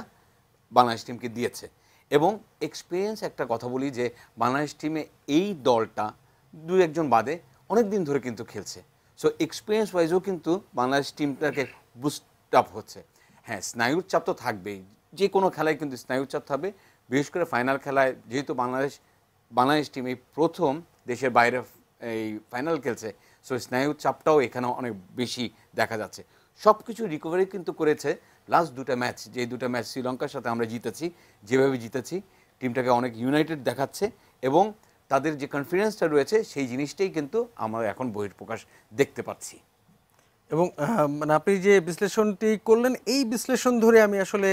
বাংলাদেশ টিমকে দিয়েছে। এবং এক্সপিরিয়েন্স একটা কথা বলি যে বাংলাদেশ টিমে এই দলটা দু একজন বাদে অনেক দিন ধরে কিন্তু খেলছে, সো এক্সপিরিয়েন্স ওয়াইজও কিন্তু বাংলাদেশ টিমটাকে বুস্ট আপ হচ্ছে। হ্যাঁ, স্নায়ুর চাপ তো থাকবেই, যে কোনো খেলায় কিন্তু স্নায়ুর চাপ থাকবে, বিশেষ করে ফাইনাল খেলায় যেহেতু বাংলাদেশ টিম এই প্রথম দেশের বাইরে এই ফাইনাল খেলছে, সো স্নায়ুর চাপটাও এখানে অনেক বেশি দেখা যাচ্ছে। সব কিছু রিকভারি কিন্তু করেছে লাস্ট দুটা ম্যাচ, যে দুটা ম্যাচ শ্রীলঙ্কার সাথে আমরা জিতেছি, যেভাবে জিতেছি টিমটাকে অনেক ইউনাইটেড দেখাচ্ছে এবং তাদের যে কনফিডেন্সটা রয়েছে সেই জিনিসটাই কিন্তু আমরা এখন বহিঃপ্রকাশ দেখতে পাচ্ছি। এবং মানে আপনি যে বিশ্লেষণটি করলেন, এই বিশ্লেষণ ধরে আমি আসলে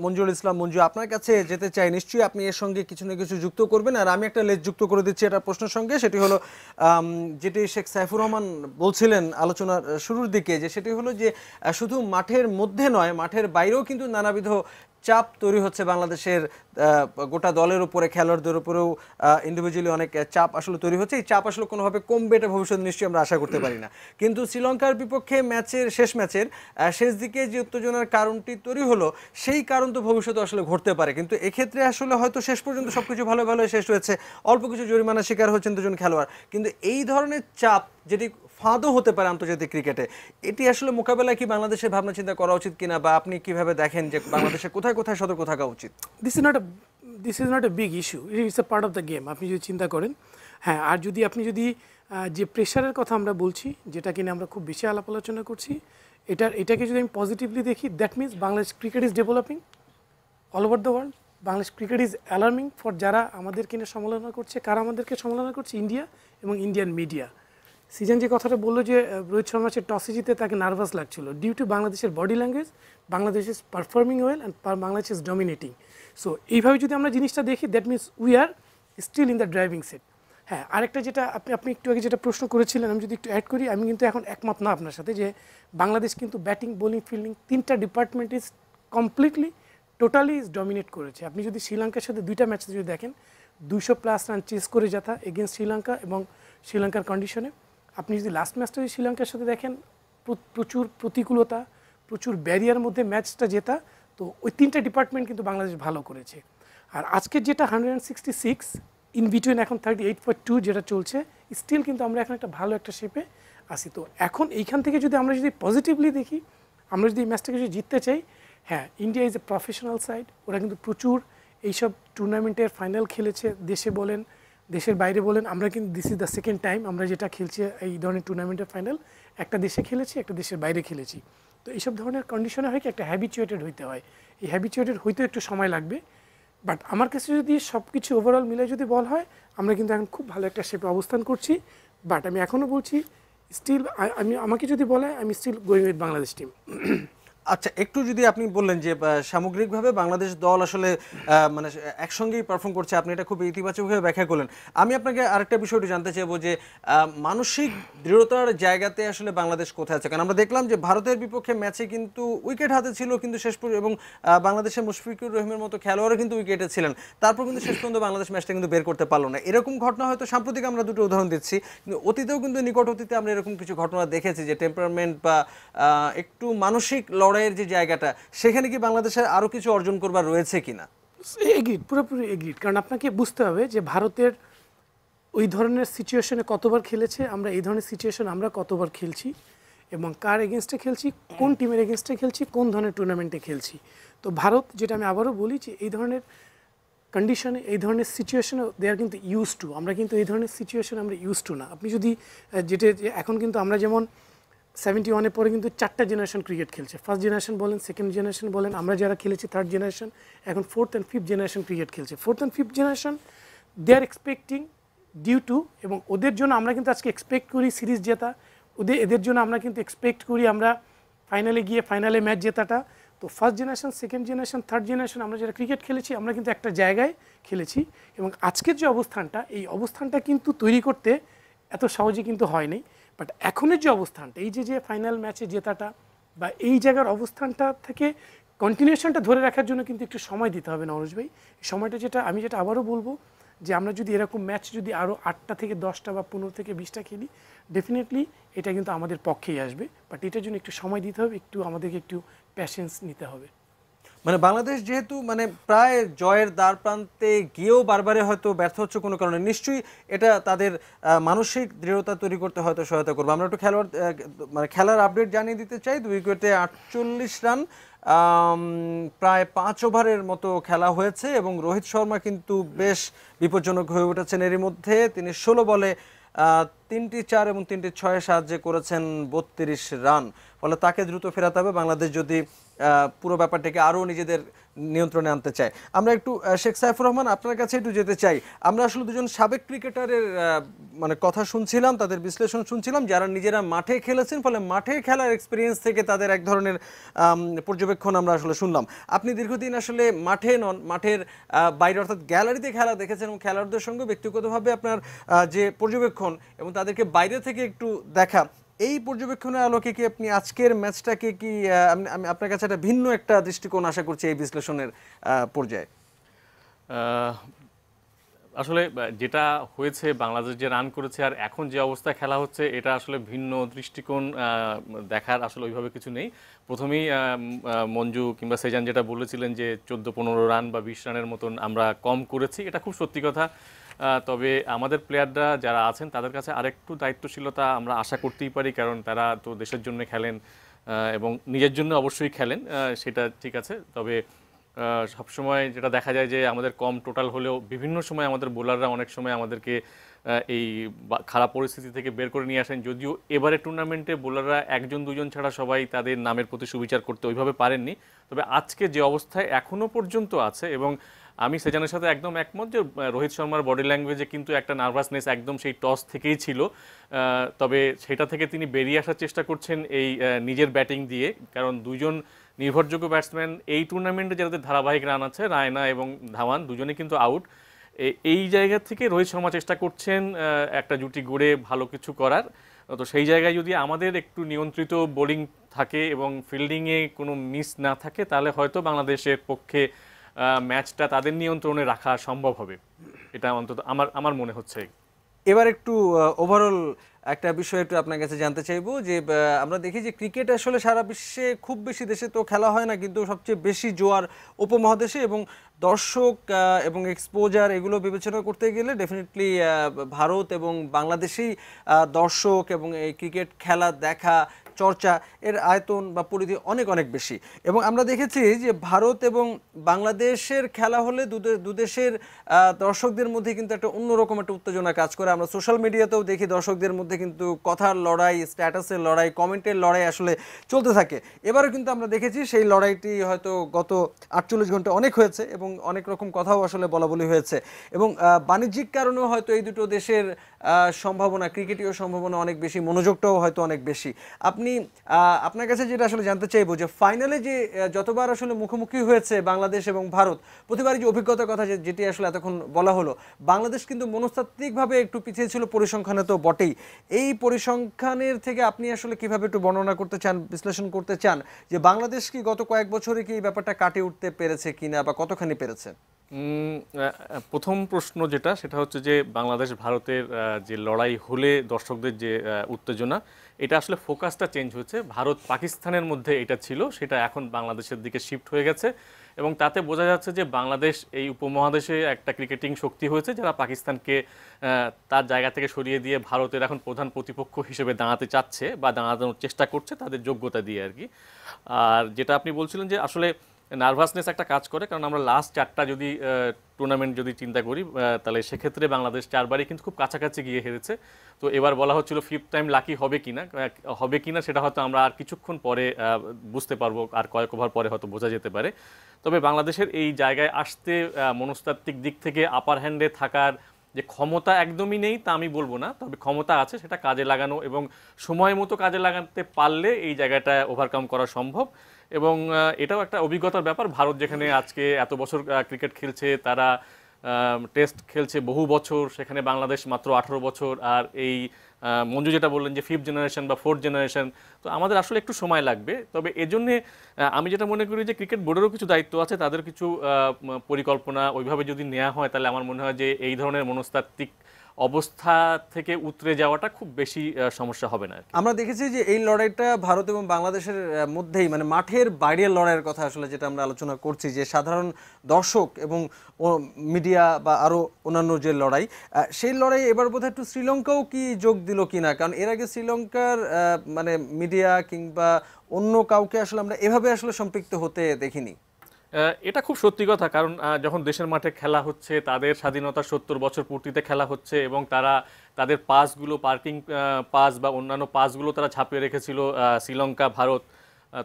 মঞ্জুরুল ইসলাম মঞ্জু আপনার কাছে যেতে চাই। নিশ্চয়ই আপনি এর সঙ্গে কিছু না কিছু যুক্ত করবেন, আর আমি একটা লেজ যুক্ত করে দিচ্ছি এটা প্রশ্নের সঙ্গে। সেটি হলো যেটি শেখ সাইফুর রহমান বলছিলেন আলোচনার শুরুর দিকে, যে সেটি হলো যে শুধু মাঠের মধ্যে নয়, মাঠের বাইরেও কিন্তু নানাবিধ চাপ তৈরি হচ্ছে বাংলাদেশের গোটা দলের উপরে, খেলোয়াড়দের উপরেও ইন্ডিভিজুয়ালি অনেক চাপ আসলে তৈরি হচ্ছে। এই চাপ আসলে কোনোভাবে কমবে এটা ভবিষ্যতে নিশ্চয়ই আমরা আশা করতে পারি না। কিন্তু শ্রীলঙ্কার বিপক্ষে শেষ ম্যাচের শেষ দিকে যে উত্তেজনার কারণটি তৈরি হলো, সেই কারণ তো ভবিষ্যতে আসলে ঘটতে পারে। কিন্তু এক্ষেত্রে আসলে হয়তো শেষ পর্যন্ত সব কিছু ভালো শেষ হয়েছে, অল্প কিছু জরিমানার শিকার হচ্ছেন দুজন খেলোয়াড়। কিন্তু এই ধরনের চাপ যেটি ফাঁদও হতে পারে আন্তর্জাতিক ক্রিকেটে, এটি আসলে মোকাবেলায় কি বাংলাদেশের ভাবনা চিন্তা করা উচিত কিনা, বা আপনি কিভাবে দেখেন যে বাংলাদেশের কোথায় কোথায় সতর্ক থাকা উচিত? This is not a big issue, it's a part of the game, আপনি যদি চিন্তা করেন। হ্যাঁ, আর আপনি যদি যে প্রেশারের কথা আমরা বলছি, যেটা কিনা আমরা খুব বেশি আলাপ আলোচনা করছি, এটাকে যদি আমি পজিটিভলি দেখি, that means Bangladesh cricket is developing all over the world. Bangladesh cricket is alarming for যারা আমাদের কিনে সমালোচনা করছে। কারা আমাদেরকে সমালোচনা করছে? ইন্ডিয়া এবং ইন্ডিয়ান মিডিয়া। সিজন যে কথাটা বললো যে রোহিত শর্মা সে টসে জিতে তাকে নার্ভাস লাগছিল, ডিউ টু বাংলাদেশের body language, Bangladesh is performing well and Bangladesh is dominating. So এইভাবে যদি আমরা জিনিসটা দেখি, that means we are still in the driving seat. হ্যাঁ, আরেকটা যেটা আপনি একটু আগে যেটা প্রশ্ন করেছিলেন, আমি যদি একটু অ্যাড করি, আমি কিন্তু এখন একমত না আপনার সাথে যে বাংলাদেশ কিন্তু ব্যাটিং বোলিং ফিল্ডিং তিনটা department is completely totally is dominate করেছে। আপনি যদি শ্রীলঙ্কার সাথে দুইটা ম্যাচে যদি দেখেন, 200+ রান চেস করে জেতা এগেনস্ট শ্রীলঙ্কা এবং শ্রীলঙ্কার কন্ডিশনে। আপনি যদি লাস্ট ম্যাচটা যদি শ্রীলঙ্কার সাথে দেখেন, প্রচুর প্রতিকূলতা, প্রচুর ব্যারিয়ার মধ্যে ম্যাচটা জেতা। তো ওই তিনটা ডিপার্টমেন্ট কিন্তু বাংলাদেশ ভালো করেছে। আর আজকের যেটা 166 ইন বিটুইন এখন 38.2 যেটা চলছে, স্টিল কিন্তু আমরা এখন একটা ভালো একটা শেপে আসি। তো এখন এইখান থেকে যদি আমরা যদি পজিটিভলি দেখি, আমরা যদি এই ম্যাচটাকে যদি জিততে চাই, হ্যাঁ, India is a professional side, ওরা কিন্তু প্রচুর এইসব টুর্নামেন্টের ফাইনাল খেলেছে, দেশে বলেন দেশের বাইরে বলেন। আমরা কিন্তু this is the second time আমরা যেটা খেলছি এই ধরনের টুর্নামেন্টের ফাইনাল, একটা দেশে খেলেছি, একটা দেশের বাইরে খেলেছি। তো এইসব ধরনের কন্ডিশনে হয় কি, একটা হ্যাবিচুয়েটেড হইতে হয়। এই হ্যাবিচুয়েটেড হইতে একটু সময় লাগবে, বাট আমার কাছে যদি সব কিছু ওভারঅল মিলে যদি বলা হয়, আমরা কিন্তু এখন খুব ভালো একটা শেপে অবস্থান করছি। বাট আমি এখনও বলছি স্টিল, আমাকে যদি বলে, আমি still going with Bangladesh team. আচ্ছা, একটু যদি আপনি বললেন যে সামগ্রিকভাবে বাংলাদেশ দল আসলে মানে একসঙ্গেই পারফর্ম করছে, আপনি এটা খুব ইতিবাচকভাবে ব্যাখ্যা করলেন। আমি আপনাকে আরেকটা বিষয়টি জানতে চাইবো যে মানসিক দৃঢ়তার জায়গাতে আসলে বাংলাদেশ কোথায় আছে? কারণ আমরা দেখলাম যে ভারতের বিপক্ষে ম্যাচে কিন্তু উইকেট হাতে ছিল, কিন্তু শেষ পর্যন্ত, এবং বাংলাদেশের মুশফিকুর রহিমের মতো খেলোয়াড়ও কিন্তু উইকেটে ছিলেন, তারপর কিন্তু শেষ পর্যন্ত বাংলাদেশ ম্যাচটা কিন্তু বের করতে পারলো না। এরকম ঘটনা হয়তো সাম্প্রতিক আমরা দুটো উদাহরণ দিচ্ছি, কিন্তু অতীতেও কিন্তু নিকট অতীতে আমরা এরকম কিছু ঘটনা দেখেছি যে টেম্পারমেন্ট বা একটু মানসিক লড়াইয়ের যে জায়গাটা, সেখানে কি বাংলাদেশের আরও কিছু অর্জন করবার রয়েছে কিনা? এগ্রিড, পুরোপুরি এগ্রিড। কারণ আপনাকে বুঝতে হবে যে ভারতের ওই ধরনের সিচুয়েশনে কতবার খেলেছে, আমরা এই ধরনের সিচুয়েশন আমরা কতবার খেলছি, এবং কার এগেনস্টে খেলছি, কোন টিমের এগেনস্টে খেলছি, কোন ধরনের টুর্নামেন্টে খেলছি। তো ভারত, যেটা আমি আবারও বলি, যে এই ধরনের কন্ডিশনে, এই ধরনের সিচুয়েশনে দে আর কিন্তু ইউজ টু। আমরা কিন্তু এই ধরনের সিচুয়েশন আমরা ইউজ টু না। আপনি যদি যেটা এখন কিন্তু আমরা যেমন 71-এর পরে কিন্তু 4টা জেনারেশন ক্রিকেট খেলছে। ফার্স্ট জেনারেশন বলেন, সেকেন্ড জেনারেশন বলেন, আমরা যারা খেলেছি থার্ড জেনারেশন, এখন 4th and 5th generation cricket খেলছে। 4th and 5th generation they are expecting due to, এবং ওদের জন্য আমরা কিন্তু আজকে এক্সপেক্ট করি সিরিজ জেতা, এদের জন্য আমরা কিন্তু এক্সপেক্ট করি আমরা ফাইনালে গিয়ে ফাইনালে ম্যাচ জেতাটা। তো first generation, second generation, third generation আমরা যারা ক্রিকেট খেলেছি, আমরা কিন্তু একটা জায়গায় খেলেছি, এবং আজকের যে অবস্থানটা, এই অবস্থানটা কিন্তু তৈরি করতে এত সহজে কিন্তু হয়নি। বাট এখনের যে অবস্থানটা, এই যে ফাইনাল ম্যাচে জেতাটা বা এই জায়গার অবস্থানটা থেকে কন্টিনিউশনটা ধরে রাখার জন্য কিন্তু একটু সময় দিতে হবে নরোজ ভাই। এই সময়টা আমি যেটা আবারও বলবো, যে আমরা যদি এরকম ম্যাচ যদি আরও 8টা থেকে 10টা বা 15 থেকে 20টা খেলি, ডেফিনেটলি এটা কিন্তু আমাদের পক্ষেই আসবে। বাট এটার জন্য একটু সময় দিতে হবে, আমাদেরকে একটু প্যাশেন্স নিতে হবে। মানে বাংলাদেশ যেহেতু মানে প্রায় জয়ের দ্বার প্রান্তে গিয়েও বারবারে হয়তো ব্যর্থ হচ্ছে কোনো কারণে, নিশ্চয়ই এটা তাদের মানসিক দৃঢ়তা তৈরি করতে হয়তো সহায়তা করবে। আমরা একটু খেলার আপডেট জানিয়ে দিতে চাই। 2 উইকেটে 48 রান, প্রায় 5 ওভারের মতো খেলা হয়েছে, এবং রোহিত শর্মা কিন্তু বেশ বিপজ্জনক হয়ে উঠেছেন এরই মধ্যে। তিনি 16 বলে 3টি 4 এবং 3টি 6 সাহায্যে করেছেন 32 রান। ফলে তাকে দ্রুত ফেরাতে হবে বাংলাদেশ যদি পুরো ব্যাপারটাকে আরও নিজেদের নিয়ন্ত্রণে আনতে চায়। আমরা একটু শেখ সাইফুর রহমান, আপনার কাছে একটু যেতে চাই। আমরা আসলে দুজন সাবেক ক্রিকেটারের মানে কথা শুনছিলাম, তাদের বিশ্লেষণ শুনছিলাম, যারা নিজেরা মাঠে খেলেছেন, ফলে মাঠে খেলার এক্সপিরিয়েন্স থেকে তাদের এক ধরনের পর্যবেক্ষণ আমরা আসলে শুনলাম। আপনি দীর্ঘদিন আসলে মাঠে নন, মাঠের বাইরে অর্থাৎ গ্যালারিতে খেলা দেখেছেন, এবং খেলোয়াড়দের সঙ্গে ব্যক্তিগতভাবে আপনার যে পর্যবেক্ষণ এবং তাদেরকে বাইরে থেকে একটু দেখা, এই পর্যবেক্ষণের আলোকে কি আপনি আজকের ম্যাচটাকে কি আমি আপনার কাছে একটা ভিন্ন একটা দৃষ্টিকোণ আশা করছি এই বিশ্লেষণের পর্যায়ে? আসলে যেটা হয়েছে, বাংলাদেশ যে রান করেছে আর এখন যে অবস্থায় খেলা হচ্ছে, এটা আসলে ভিন্ন দৃষ্টিকোণ দেখার আসলে ওইভাবে কিছু নেই। প্রথমেই মঞ্জু কিংবা সেজান যেটা বলেছিলেন যে 14-15 রান বা 20 রানের মতন আমরা কম করেছি, এটা খুব সত্যি কথা। তবে আমাদের প্লেয়াররা যারা আছেন তাদের কাছে আরেকটু দায়িত্বশীলতা আমরা আশা করতেই পারি, কারণ তারা তো দেশের জন্য খেলেন এবং নিজের জন্য অবশ্যই খেলেন, সেটা ঠিক আছে। তবে সবসময় যেটা দেখা যায় যে আমাদের কম টোটাল হলেও বিভিন্ন সময় আমাদের বোলাররা অনেক সময় আমাদেরকে এই খারাপ পরিস্থিতি থেকে বের করে নিয়ে আসেন। যদিও এবারে টুর্নামেন্টে বোলাররা 1-2 ছাড়া সবাই তাদের নামের প্রতি সুবিচার করতে ওইভাবে পারেননি। তবে আজকে যে অবস্থায় এখনও পর্যন্ত আছে, এবং আমি সেজানের সাথে একদম একমত যে রোহিত শর্মার বডি ল্যাঙ্গুয়েজে কিন্তু একটা নার্ভাসনেস একদম সেই টস থেকেই ছিল। তবে সেটা থেকে তিনি বেরিয়ে আসার চেষ্টা করছেন এই নিজের ব্যাটিং দিয়ে, কারণ দুজন নির্ভরযোগ্য ব্যাটসম্যান এই টুর্নামেন্টে যাদের ধারাবাহিক রান আছে, রায়না এবং ধাওয়ান, দুজনে কিন্তু আউট। এই জায়গা থেকে রোহিত শর্মা চেষ্টা করছেন একটা জুটি গড়ে ভালো কিছু করার। তো সেই জায়গায় যদি আমাদের একটু নিয়ন্ত্রিত বোলিং থাকে এবং ফিল্ডিংয়ে কোনো মিস না থাকে, তাহলে হয়তো বাংলাদেশের পক্ষে ম্যাচটা তাদের নিয়ন্ত্রণে রাখা সম্ভব হবে, এটা অন্তত আমার মনে হচ্ছে। এবার একটু ওভারঅল একটা বিষয় একটু আপনার কাছে জানতে চাইবো, যে আমরা দেখি যে ক্রিকেট আসলে সারা বিশ্বে খুব বেশি দেশে তো খেলা হয় না, কিন্তু সবচেয়ে বেশি জোয়ার উপমহাদেশে, এবং দর্শক এবং এক্সপোজার এগুলো বিবেচনা করতে গেলে ডেফিনেটলি ভারত এবং বাংলাদেশেই দর্শক এবং এই ক্রিকেট খেলা দেখা, চর্চা এর আয়তন বা পরিধি অনেক অনেক বেশি। এবং আমরা দেখেছি যে ভারত এবং বাংলাদেশের খেলা হলে দুদেশের দর্শকদের মধ্যে কিন্তু একটা অন্যরকম একটা উত্তেজনা কাজ করে। আমরা সোশ্যাল মিডিয়াতেও দেখি দর্শকদের মধ্যে কিন্তু কথার লড়াই, স্ট্যাটাসের লড়াই, কমেন্টের লড়াই আসলে চলতে থাকে। এবারও কিন্তু আমরা দেখেছি সেই লড়াইটি হয়তো গত 48 ঘন্টা অনেক হয়েছে, এবং অনেক রকম কথাও আসলে বলাবলি হয়েছে, এবং বাণিজ্যিক কারণেও হয়তো এই দুটো দেশের সম্ভাবনা, ক্রিকেটীয় সম্ভাবনা অনেক বেশি, মনোযোগটাও হয়তো অনেক বেশি। আপনার কাছে যেটা আসলে জানতে চাইবো, যে ফাইনালে যে যতবার আসলে মুখোমুখি হয়েছে বাংলাদেশ এবং ভারত, প্রতিবারই যে অভিজ্ঞতার কথা যেটি আসলে এতক্ষণ বলা হলো, বাংলাদেশ কিন্তু মনস্তাত্ত্বিকভাবে একটু পিছিয়ে ছিল, পরিসংখ্যানে তো বটেই। এই পরিসংখ্যানের থেকে আপনি আসলে কিভাবে একটু বর্ণনা করতে চান, বিশ্লেষণ করতে চান, যে বাংলাদেশ কি গত কয়েক বছরে কি এই ব্যাপারটা কাটিয়ে উঠতে পেরেছে কিনা, বা কতখানি পেরেছে? প্রথম প্রশ্ন যেটা, সেটা হচ্ছে যে বাংলাদেশ ভারতের যে লড়াই হলে দর্শকদের যে উত্তেজনা, এটা আসলে ফোকাসটা চেঞ্জ হয়েছে। ভারত পাকিস্তানের মধ্যে এটা ছিল, সেটা এখন বাংলাদেশের দিকে শিফট হয়ে গেছে, এবং তাতে বোঝা যাচ্ছে যে বাংলাদেশ এই উপমহাদেশে একটা ক্রিকেটিং শক্তি হয়েছে, যারা পাকিস্তানকে তার জায়গা থেকে সরিয়ে দিয়ে ভারতের এখন প্রধান প্রতিপক্ষ হিসেবে দাঁড়াতে চাচ্ছে বা দাঁড়ানোর চেষ্টা করছে তাদের যোগ্যতা দিয়ে আর কি। আর যেটা আপনি বলছিলেন যে আসলে নার্ভাসনেস একটা কাজ করে, কারণ আমরা লাস্ট 4টা যদি টুর্নামেন্ট যদি চিন্তা করি তাহলে সেক্ষেত্রে বাংলাদেশ 4বারই কিন্তু খুব কাছাকাছি গিয়ে হেরেছে। তো এবার বলা হচ্ছিল 5th টাইম লাকি হবে কিনা সেটা হয়তো আমরা আর কিছুক্ষণ পরে বুঝতে পারবো, আর কয়েক ওভার পরে হয়তো বোঝা যেতে পারে। তবে বাংলাদেশের এই জায়গায় আসতে মনস্তাত্ত্বিক দিক থেকে আপার হ্যান্ডে থাকার যে ক্ষমতা একদমই নেই তা আমি বলবো না, তবে ক্ষমতা আছে, সেটা কাজে লাগানো এবং সময় মতো কাজে লাগাতে পারলে এই জায়গাটা ওভারকাম করা সম্ভব। এবং এটাও একটা অভিজ্ঞতার ব্যাপার। ভারত যেখানে আজকে এত বছর ক্রিকেট খেলছে, তারা টেস্ট খেলছে বহু বছর, সেখানে বাংলাদেশ মাত্র 18 বছর। আর এই মঞ্জু যেটা বললেন যে 5th জেনারেশন বা 4th জেনারেশন, তো আমাদের আসলে একটু সময় লাগবে। তবে এজন্যে আমি যেটা মনে করি যে ক্রিকেট বোর্ডেরও কিছু দায়িত্ব আছে, তাদের কিছু পরিকল্পনা ওইভাবে যদি নেওয়া হয় তাহলে আমার মনে হয় যে এই ধরনের মনস্তাত্ত্বিক অবস্থা থেকে উতরে যাওয়াটা খুব বেশি সমস্যা হবে না। আমরা দেখেছি যে এই লড়াইটা ভারত এবং বাংলাদেশের মধ্যেই, মানে মাঠের বাইরের লড়াইয়ের কথা আসলে যেটা আমরা আলোচনা করছি, যে সাধারণ দর্শক এবং মিডিয়া বা আরও অন্যান্য যে লড়াই, সেই লড়াই এবার বোধহয় একটু শ্রীলঙ্কাও কি যোগ দিল কিনা, কারণ এর আগে শ্রীলঙ্কার মানে মিডিয়া কিংবা অন্য কাউকে আসলে আমরা এভাবে আসলে সম্পৃক্ত হতে দেখিনি। এটা খুব সত্যি কথা, কারণ যখন দেশের মাঠে খেলা হচ্ছে, তাদের স্বাধীনতার 70 বছর পূর্তিতে খেলা হচ্ছে এবং তারা তাদের পাসগুলো, পার্কিং পাস বা অন্যান্য পাসগুলো তারা ছাপিয়ে রেখেছিল শ্রীলঙ্কা ভারত।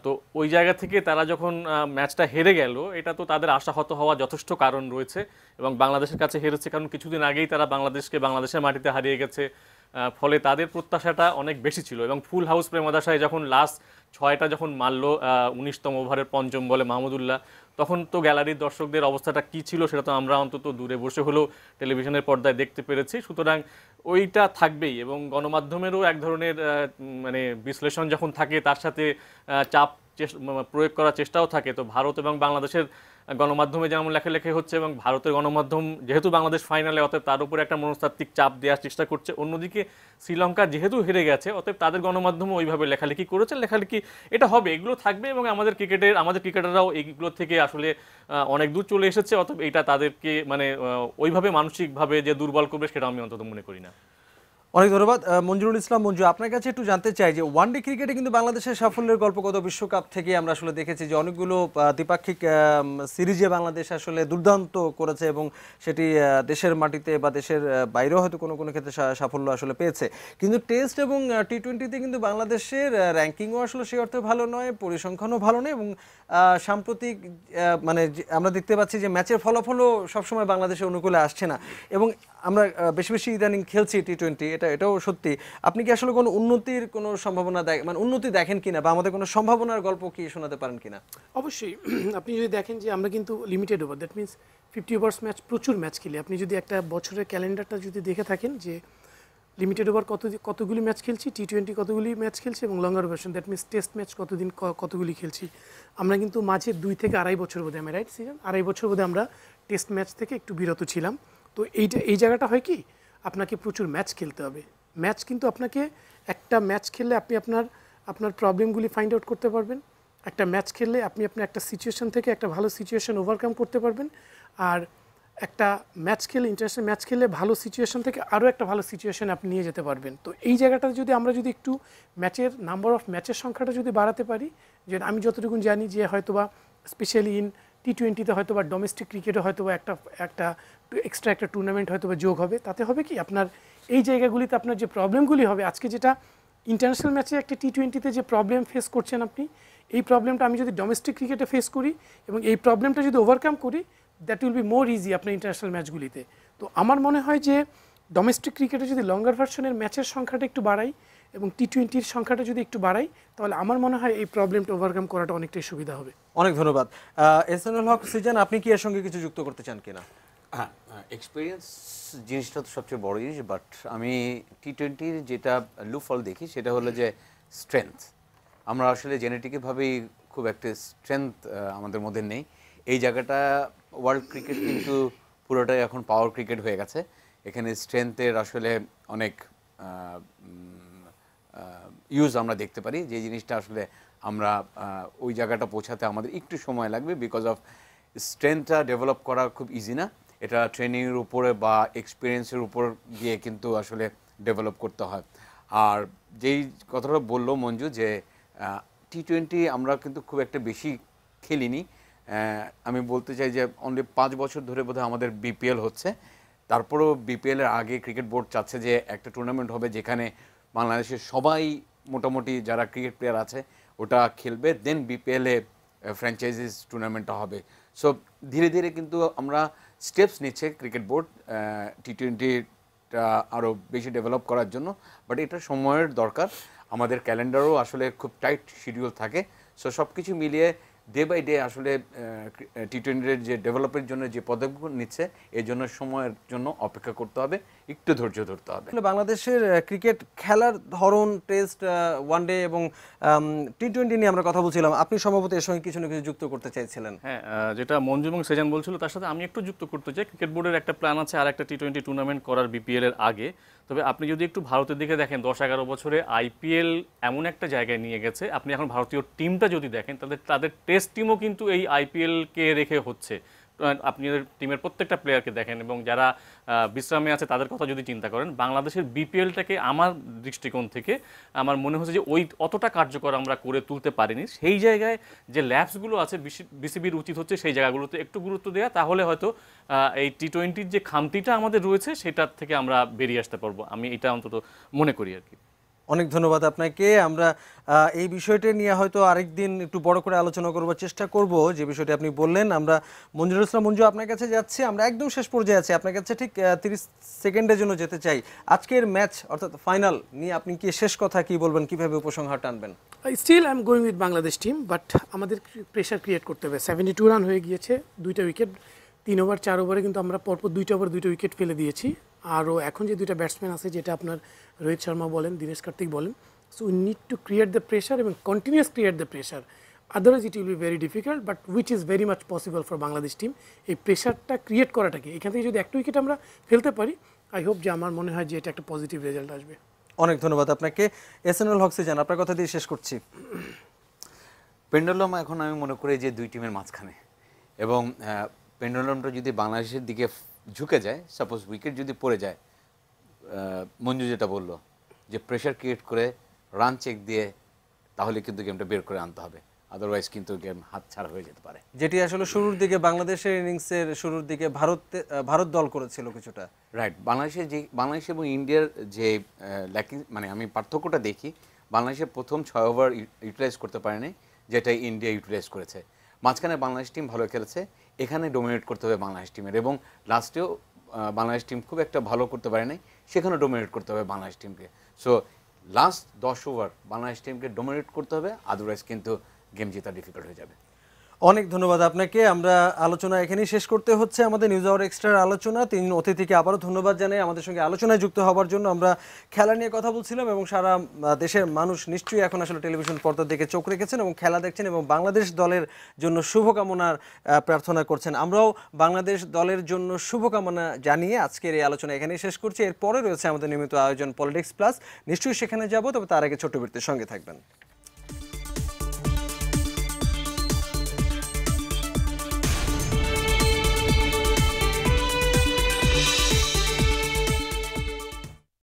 তো ওই জায়গা থেকে তারা যখন ম্যাচটা হেরে গেল, এটা তো তাদের আশাহত হওয়া যথেষ্ট কারণ রয়েছে। এবং বাংলাদেশের কাছে হেরেছে কারণ কিছুদিন আগেই তারা বাংলাদেশের মাটিতে হারিয়ে গেছে, ফলে তাদের প্রত্যাশাটা অনেক বেশি ছিল। এবং ফুল হাউস প্রেমাদাসায় যখন লাস্ট 6টা যখন মারল 19তম ওভারের 5ম বলে মাহমুদুল্লাহ, তখন তো গ্যালারির দর্শকদের অবস্থাটা কী ছিল সেটা তো আমরা অন্তত দূরে বসে হলেও টেলিভিশনের পর্দায় দেখতে পেরেছি। সুতরাং ওইটা থাকবেই। এবং গণমাধ্যমেরও এক ধরনের মানে বিশ্লেষণ যখন থাকে, তার সাথে চাপ প্রয়োগ করার চেষ্টাও থাকে। তো ভারত এবং বাংলাদেশের গণমাধ্যমে যেমন লেখালেখি হচ্ছে, এবং ভারতের গণমাধ্যম যেহেতু বাংলাদেশ ফাইনালে, অতএব তার উপরে একটা মনস্তাত্ত্বিক চাপ দেওয়ার চেষ্টা করছে। অন্যদিকে শ্রীলঙ্কা যেহেতু হেরে গেছে, অতএব তাদের গণমাধ্যমও ওইভাবে লেখালেখি করেছে। লেখালেখি এটা হবে, এগুলো থাকবে, এবং আমাদের ক্রিকেটাররাও এইগুলো থেকে আসলে অনেক দূর চলে এসেছে। অতএব এটা তাদেরকে মানে ওইভাবে মানসিকভাবে যে দুর্বল করবে সেটা আমি অন্তত মনে করি না। অনেক ধন্যবাদ মঞ্জুরুল ইসলাম। মঞ্জু, আপনার কাছে একটু জানতে চাই যে ওয়ানডে ক্রিকেটে কিন্তু বাংলাদেশের সাফল্যের গল্প গত বিশ্বকাপ থেকে আমরা আসলে দেখেছি যে অনেকগুলো দ্বিপাক্ষিক সিরিজে বাংলাদেশ আসলে দুর্দান্ত করেছে, এবং সেটি দেশের মাটিতে বা দেশের বাইরেও হয়তো কোনো কোনো ক্ষেত্রে সাফল্য আসলে পেয়েছে। কিন্তু টেস্ট এবং টি-20তে কিন্তু বাংলাদেশের র্যাঙ্কিংও আসলে সেই অর্থে ভালো নয়, পরিসংখ্যানও ভালো নয়, এবং সাম্প্রতিক মানে আমরা দেখতে পাচ্ছি যে ম্যাচের ফলাফলও সবসময় বাংলাদেশের অনুকূলে আসছে না, এবং আমরা বেশি বেশি ইদানিং খেলছি টি-20, এটাও সত্যি। আপনি কি আসলে কোনো উন্নতির কোনো সম্ভাবনা মানে উন্নতি দেখেন কিনা, বা আমাদের কোনো সম্ভাবনার গল্প কি শোনাতে পারেন কিনা? অবশ্যই। আপনি যদি দেখেন যে আমরা কিন্তু limited over, that means 50 ওভার্স match, প্রচুর ম্যাচ খেলি। আপনি যদি একটা বছরের ক্যালেন্ডারটা যদি দেখে থাকেন যে লিমিটেড ওভার কতগুলি ম্যাচ খেলছি, টি-20 কতগুলি ম্যাচ খেলছি, এবং লঙ্গার version that means test match কতগুলি খেলছি। আমরা কিন্তু মাঝে 2 থেকে আড়াই বছর বোধহয়, আমি রাইট সিজন, আড়াই বছর বোধহয় আমরা টেস্ট ম্যাচ থেকে একটু বিরত ছিলাম। তো এই জায়গাটা হয় কি, আপনাকে প্রচুর ম্যাচ খেলতে হবে। ম্যাচ কিন্তু আপনাকে, একটা ম্যাচ খেললে আপনি আপনার প্রবলেমগুলি ফাইন্ড আউট করতে পারবেন। একটা ম্যাচ খেললে আপনি আপনার একটা সিচুয়েশন থেকে একটা ভালো সিচুয়েশন ওভারকাম করতে পারবেন। আর একটা ম্যাচ খেলে, ইন্টারন্যাশনাল ম্যাচ খেললে ভালো সিচুয়েশন থেকে আরও একটা ভালো সিচুয়েশনে আপনি নিয়ে যেতে পারবেন। তো এই জায়গাটা যদি আমরা যদি একটু ম্যাচের নাম্বার অফ ম্যাচের সংখ্যাটা যদি বাড়াতে পারি, যে আমি যতটুকু জানি যে হয়তোবা স্পেশালি ইন টি-20তে হয়তো বা ডোমেস্টিক ক্রিকেটে হয়তো বা একটা এক্সট্রা একটা টুর্নামেন্ট হয়তো বা যোগ হবে। তাতে হবে কি, আপনার এই জায়গাগুলিতে আপনার যে প্রবলেমগুলি হবে, আজকে যেটা ইন্টারন্যাশনাল ম্যাচে একটা টি-20তে যে প্রবলেম ফেস করছেন আপনি, এই প্রবলেমটা আমি যদি ডোমেস্টিক ক্রিকেটে ফেস করি এবং এই প্রবলেমটা যদি ওভারকাম করি, that will be more easy আপনার ইন্টারন্যাশনাল ম্যাচগুলিতে। তো আমার মনে হয় যে ডোমেস্টিক ক্রিকেটে যদি লঙ্গার ভার্সনের ম্যাচের সংখ্যাটা একটু বাড়াই এবং টি-20-র সংখ্যাটা যদি একটু বাড়াই, তাহলে আমার মনে হয় এই প্রবলেমটা ওভারকাম করাটা অনেকটাই সুবিধা হবে। অনেক ধন্যবাদ। এহসানুল হক সিজান, আপনি কি এর সঙ্গে কিছু যুক্ত করতে চান কিনা? হ্যাঁ, এক্সপিরিয়েন্স জিনিসটা তো সবচেয়ে বড় জিনিস, বাট আমি টি-20-র যেটা লুফল দেখি সেটা হলো যে স্ট্রেংথ। আমরা আসলে জেনেটিকভাবেই খুব একটা স্ট্রেংথ আমাদের মধ্যে নেই। এই জায়গাটা ওয়ার্ল্ড ক্রিকেট কিন্তু পুরোটাই এখন পাওয়ার ক্রিকেট হয়ে গেছে। এখানে স্ট্রেংথের আসলে অনেক ইউজ আমরা দেখতে পারি, যে জিনিসটা আসলে আমরা ওই জায়গাটা পৌঁছাতে আমাদের একটু সময় লাগবে, বিকজ অফ স্ট্রেংথটা ডেভেলপ করা খুব ইজি না, এটা ট্রেনিংয়ের উপরে বা এক্সপিরিয়েন্সের উপর দিয়ে কিন্তু আসলে ডেভেলপ করতে হয়। আর যেই কথাটা বললো মঞ্জু যে T20 আমরা কিন্তু খুব একটা বেশি খেলিনি, আমি বলতে চাই যে অনলি 5 বছর ধরে বোধহয় আমাদের বিপিএল হচ্ছে। তারপরেও বিপিএলের আগে ক্রিকেট বোর্ড চাচ্ছে যে একটা টুর্নামেন্ট হবে যেখানে বাংলাদেশের সবাই মোটামুটি যারা ক্রিকেট প্লেয়ার আছে ওটা খেলবে, দেন বিপিএলে ফ্র্যাঞ্চাইজিস টুর্নামেন্টটা হবে। সো ধীরে ধীরে কিন্তু আমরা স্টেপস নিচ্ছে ক্রিকেট বোর্ড T20টা আরও বেশি ডেভেলপ করার জন্য, বাট এটা সময়ের দরকার। আমাদের ক্যালেন্ডারও আসলে খুব টাইট শিডিউল থাকে। সো সব কিছু মিলিয়ে ডে বাই ডে আসলে T20-র যে ডেভেলপের জন্য যে পদক্ষেপ নিচ্ছে এর জন্য সময়ের জন্য অপেক্ষা করতে হবে, একটু ধৈর্য ধরতে হবে। বাংলাদেশের ক্রিকেট খেলার ধরন, টেস্ট, ওয়ানডে এবং T20 নিয়ে আমরা কথা বলছিলাম, আপনি সম্ভবত এর সঙ্গে কিছু না কিছু যুক্ত করতে চাইছিলেন। হ্যাঁ, যেটা মঞ্জু এবং সেজান বলছিল তার সাথে আমি একটু যুক্ত করতে চাই। ক্রিকেট বোর্ডের একটা প্ল্যান আছে আর একটা T20 টুর্নামেন্ট করার বিপিএল এর আগে। তবে আপনি যদি একটু ভারতের দিকে দেখেন 10-11 বছরে আইপিএল এমন একটা জায়গায় নিয়ে গেছে, আপনি এখন ভারতীয় টিমটা যদি দেখেন তাদের টেস্ট টিমও কিন্তু এই আইপিএলকে রেখে হচ্ছে। আপনি টিমের প্রত্যেকটা প্লেয়ারকে দেখেন এবং যারা বিশ্রামে আছে তাদের কথা যদি চিন্তা করেন, বাংলাদেশের বিপিএলটাকে আমার দৃষ্টিকোণ থেকে আমার মনে হচ্ছে যে ওই অতটা কার্যকর আমরা করে তুলতে পারিনি। সেই জায়গায় যে ল্যাবসগুলো আছে বিসিবির উচিত হচ্ছে সেই জায়গাগুলোতে একটু গুরুত্ব দেওয়া, তাহলে হয়তো এই T20-র যে খামতিটা আমাদের রয়েছে সেটার থেকে আমরা বেরিয়ে আসতে পারবো, আমি এটা অন্তত মনে করি আর কি। অনেক ধন্যবাদ আপনাকে। আমরা এই বিষয়টা নিয়ে হয়তো আরেকদিন একটু বড় করে আলোচনা করবার চেষ্টা করব, যে বিষয়টি আপনি বললেন। আমরা মঞ্জুরুল ইসলাম মঞ্জু আপনার কাছে যাচ্ছি, আমরা একদম শেষ পর্যায়ে আছি, আপনার কাছে ঠিক 30 সেকেন্ডের জন্য যেতে চাই। আজকের ম্যাচ অর্থাৎ ফাইনাল নিয়ে আপনি কি শেষ কথা কি বলবেন, কিভাবে উপসংহার টানবেন? Still I am going with Bangladesh team, but আমাদের প্রেশার ক্রিয়েট করতে হবে। 72 রান হয়ে গিয়েছে, 2টা উইকেট, 3 ওভার 4 ওভারে কিন্তু আমরা পরপর 2টা ওভার 2টা উইকেট ফেলে দিয়েছি। আরও এখন যে 2টা ব্যাটসম্যান আছে, যেটা আপনার রোহিত শর্মা বলেন, দীনেশ কার্তিক বলেন, so we need to create the pressure এবং continuous create the pressure, otherwise it will be very difficult, but which is very much possible for Bangladesh team. এই প্রেশারটা ক্রিয়েট করাটাকে এখান থেকে যদি একটা উইকেট আমরা ফেলতে পারি, আই হোপ যে আমার মনে হয় যে এটা একটা পজিটিভ রেজাল্ট আসবে। অনেক ধন্যবাদ আপনাকে। এসএনএল হক সিজান, আপনার কথা দিয়ে শেষ করছি। পেন্ডুলাম এখন আমি মনে করি যে দুই টিমের মাঝখানে, এবং পেন্ডুলামটা যদি বাংলাদেশের দিকে ঝুঁকে যায়, সাপোজ উইকেট যদি পড়ে যায়, মঞ্জু যেটা বললো যে প্রেশার ক্রিয়েট করে রান চেক দিয়ে তাহলে কিন্তু গেমটা বের করে আনতে হবে, আদারওয়াইজ কিন্তু গেম হাতছাড়া হয়ে যেতে পারে। যেটি আসলে শুরুর দিকে বাংলাদেশের ইনিংসের শুরুর দিকে ভারত দল করেছিল কিছুটা। রাইট, বাংলাদেশ এবং ইন্ডিয়ার যে ল্যাকিং, মানে আমি পার্থক্যটা দেখি, বাংলাদেশের প্রথম 6 ওভার ইউটিলাইজ করতে পারেনি, যেটা ইন্ডিয়া ইউটিলাইজ করেছে। মাঝখানে বাংলাদেশ টিম ভালো খেলেছে, এখানে ডোমিনেট করতে হবে বাংলাদেশ টিমের, এবং লাস্টেও বাংলাদেশ টিম খুব একটা ভালো করতে পারেনি, সেখানেও ডোমিনেট করতে হবে বাংলাদেশ টিমকে। সো লাস্ট 10 ওভার বাংলাদেশ টিমকে ডোমিনেট করতে হবে, আদারওয়াইজ কিন্তু গেম জেতা ডিফিকাল্ট হয়ে যাবে। অনেক ধন্যবাদ আপনাকে। আমরা আলোচনা এখানেই শেষ করতে হচ্ছে আমাদের নিউজ আওয়ার এক্সট্রার আলোচনা। 3 অতিথিকে আবারও ধন্যবাদ জানাই আমাদের সঙ্গে আলোচনায় যুক্ত হওয়ার জন্য। আমরা খেলা নিয়ে কথা বলছিলাম এবং সারা দেশের মানুষ নিশ্চয়ই এখন আসলে টেলিভিশন পর্দার দিকে চোখ রেখেছেন এবং খেলা দেখছেন এবং বাংলাদেশ দলের জন্য শুভকামনার প্রার্থনা করছেন। আমরাও বাংলাদেশ দলের জন্য শুভকামনা জানিয়ে আজকের এই আলোচনা এখানেই শেষ করছি। এরপরে রয়েছে আমাদের নিয়মিত আয়োজন পলিটিক্স প্লাস, নিশ্চয়ই সেখানে যাব, তবে তার আগে ছোট্ট বিরতির সঙ্গে থাকবেন।